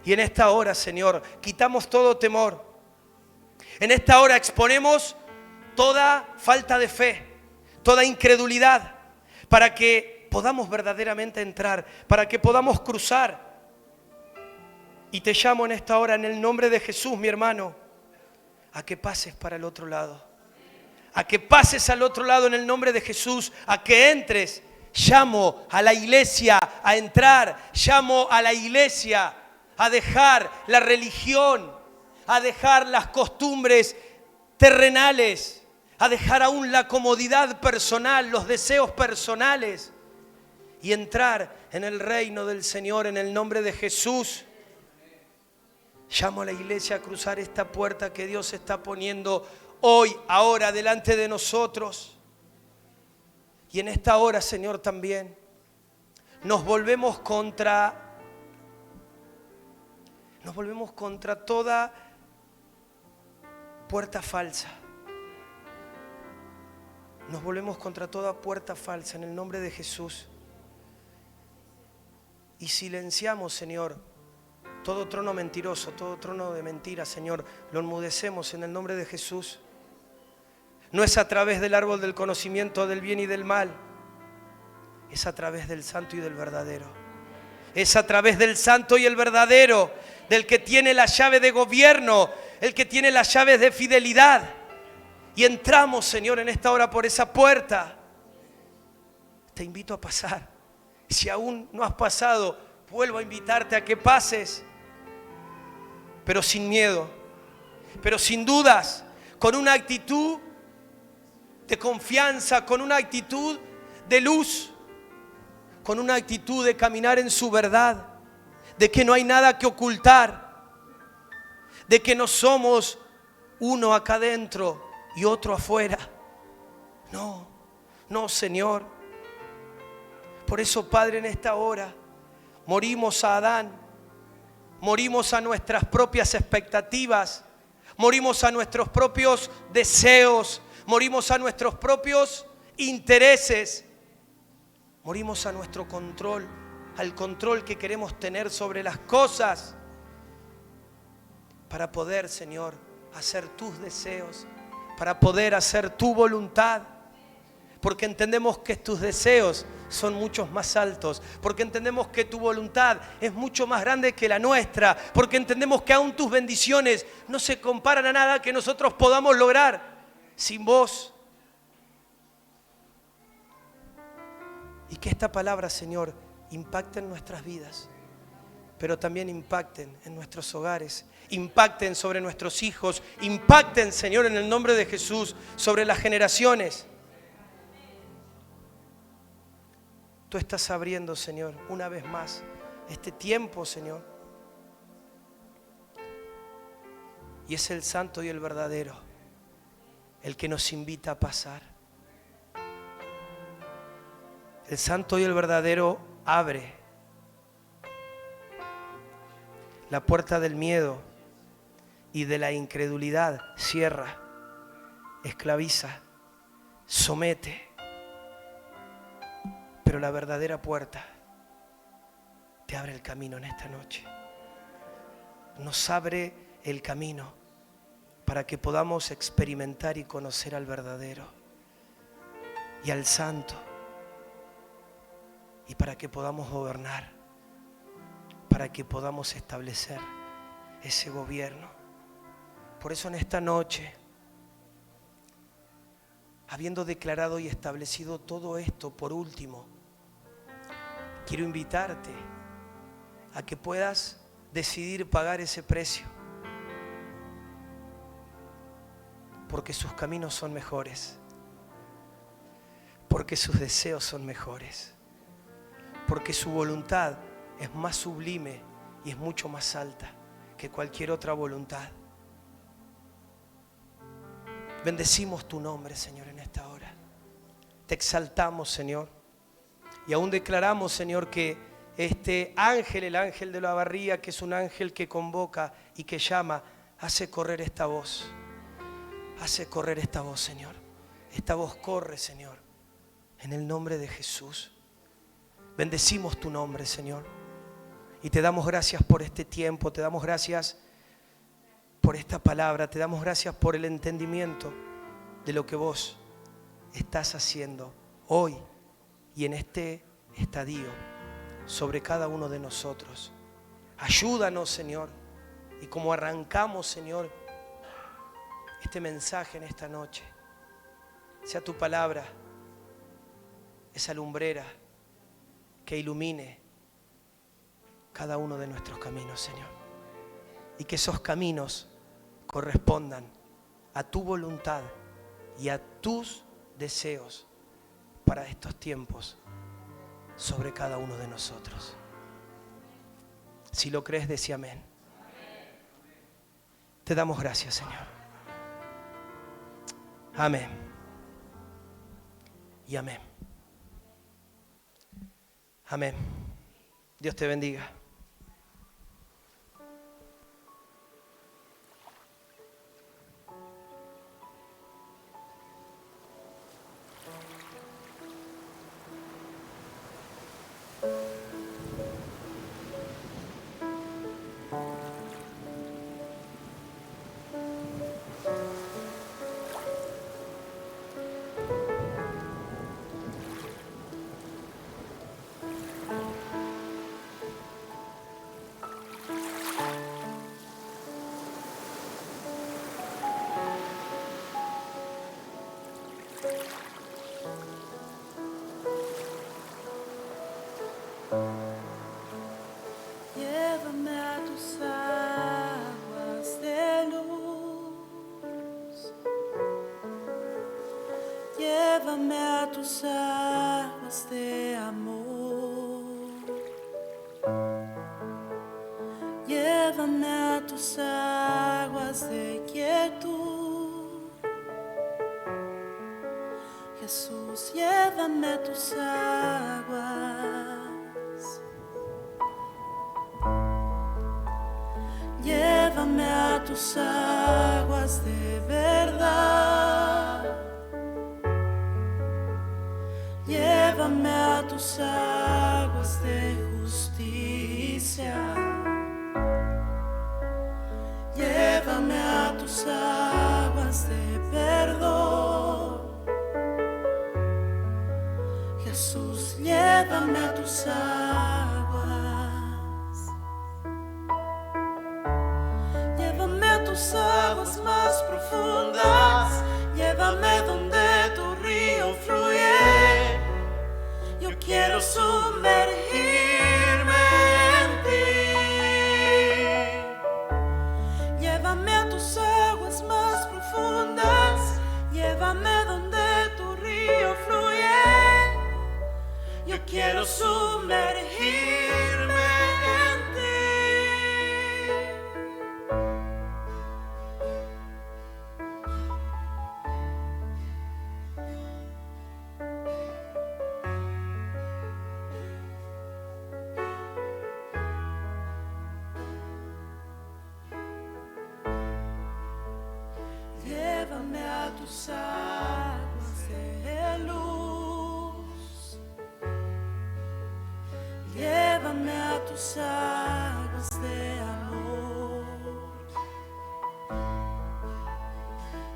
Y en esta hora, Señor, quitamos todo temor. En esta hora exponemos toda falta de fe, toda incredulidad, para que podamos verdaderamente entrar, para que podamos cruzar. Y te llamo en esta hora, en el nombre de Jesús, mi hermano, a que pases para el otro lado. A que pases al otro lado en el nombre de Jesús, a que entres. Llamo a la iglesia a entrar, llamo a la iglesia a dejar la religión, a dejar las costumbres terrenales, a dejar aún la comodidad personal, los deseos personales y entrar en el reino del Señor en el nombre de Jesús. Llamo a la iglesia a cruzar esta puerta que Dios está poniendo hoy, ahora, delante de nosotros. Y en esta hora, Señor, también nos volvemos contra toda puerta falsa. Nos volvemos contra toda puerta falsa en el nombre de Jesús. Y silenciamos, Señor, todo trono mentiroso, todo trono de mentira, Señor, lo enmudecemos en el nombre de Jesús. No es a través del árbol del conocimiento del bien y del mal, es a través del santo y del verdadero. Es a través del santo y el verdadero, del que tiene la llave de gobierno, el que tiene las llaves de fidelidad. Y entramos, Señor, en esta hora por esa puerta. Te invito a pasar. Si aún no has pasado, vuelvo a invitarte a que pases. Pero sin miedo, pero sin dudas, con una actitud de confianza, con una actitud de luz, con una actitud de caminar en su verdad, de que no hay nada que ocultar, de que no somos uno acá adentro y otro afuera. No, no, Señor. Por eso, Padre, en esta hora morimos a Adán, morimos a nuestras propias expectativas, morimos a nuestros propios deseos, morimos a nuestros propios intereses, morimos a nuestro control, al control que queremos tener sobre las cosas, para poder, Señor, hacer tus deseos, para poder hacer tu voluntad, porque entendemos que tus deseos son muchos más altos, porque entendemos que tu voluntad es mucho más grande que la nuestra, porque entendemos que aún tus bendiciones no se comparan a nada que nosotros podamos lograr sin vos. Y que esta palabra, Señor, impacte en nuestras vidas, pero también impacten en nuestros hogares, impacten sobre nuestros hijos, impacten, Señor, en el nombre de Jesús, sobre las generaciones. Tú estás abriendo, Señor, una vez más este tiempo, Señor. Y es el santo y el verdadero el que nos invita a pasar. El santo y el verdadero abre la puerta del miedo y de la incredulidad, cierra, esclaviza, somete. Pero la verdadera puerta te abre el camino en esta noche. Nos abre el camino para que podamos experimentar y conocer al verdadero y al santo, y para que podamos gobernar, para que podamos establecer ese gobierno. Por eso en esta noche, habiendo declarado y establecido todo esto, por último, quiero invitarte a que puedas decidir pagar ese precio, porque sus caminos son mejores, porque sus deseos son mejores, porque su voluntad es más sublime y es mucho más alta que cualquier otra voluntad. Bendecimos tu nombre, Señor, en esta hora. Te exaltamos, Señor. Y aún declaramos, Señor, que este ángel, el ángel de la barría, que es un ángel que convoca y que llama, hace correr esta voz. Hace correr esta voz, Señor. Esta voz corre, Señor, en el nombre de Jesús. Bendecimos tu nombre, Señor. Y te damos gracias por este tiempo, te damos gracias por esta palabra, te damos gracias por el entendimiento de lo que vos estás haciendo hoy y en este estadio sobre cada uno de nosotros. Ayúdanos, Señor, y como arrancamos, Señor, este mensaje en esta noche, sea tu palabra esa lumbrera que ilumine cada uno de nuestros caminos, Señor, y que esos caminos correspondan a tu voluntad y a tus deseos para estos tiempos sobre cada uno de nosotros. Si lo crees, decí amén. Te damos gracias, Señor. Amén. Y amén. Amén. Dios te bendiga. Llévame a tus aguas de amor. Llévame a tus aguas de quietud. Jesús, llévame a tus aguas. Llévame a tus aguas de verdad. Llévame a tus aguas de justicia. Llévame a tus aguas de perdón. Jesús, llévame a tus aguas. Llévame a tus aguas más profundas. Llévame donde tu río fluye. Yo quiero sumergirme en ti. Llévame a tus aguas más profundas. Llévame donde tu río fluye. Yo quiero sumergirme en ti. Llévame a tus aguas de luz. Llévame a tus aguas de amor.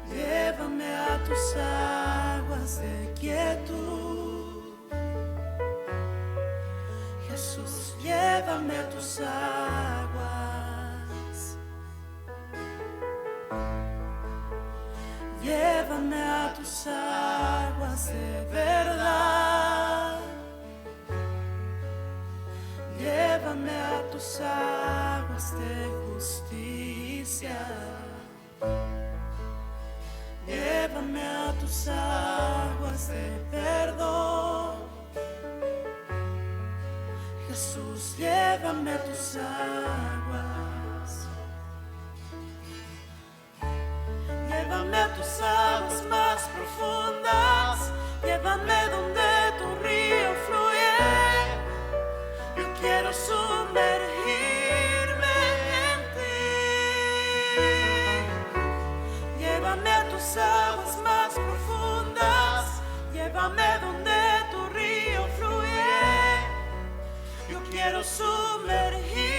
Llévame a tus aguas de quietud. Jesús, llévame a tus aguas. Llévame a tus aguas de verdad. Llévame a tus aguas de justicia. Llévame a tus aguas de perdón. Jesús, llévame a tus aguas. Llévame a tus aguas más profundas. Llévame donde tu río fluye. Yo quiero sumergirme en ti. Llévame a tus aguas más profundas. Llévame donde tu río fluye. Yo quiero sumergirme.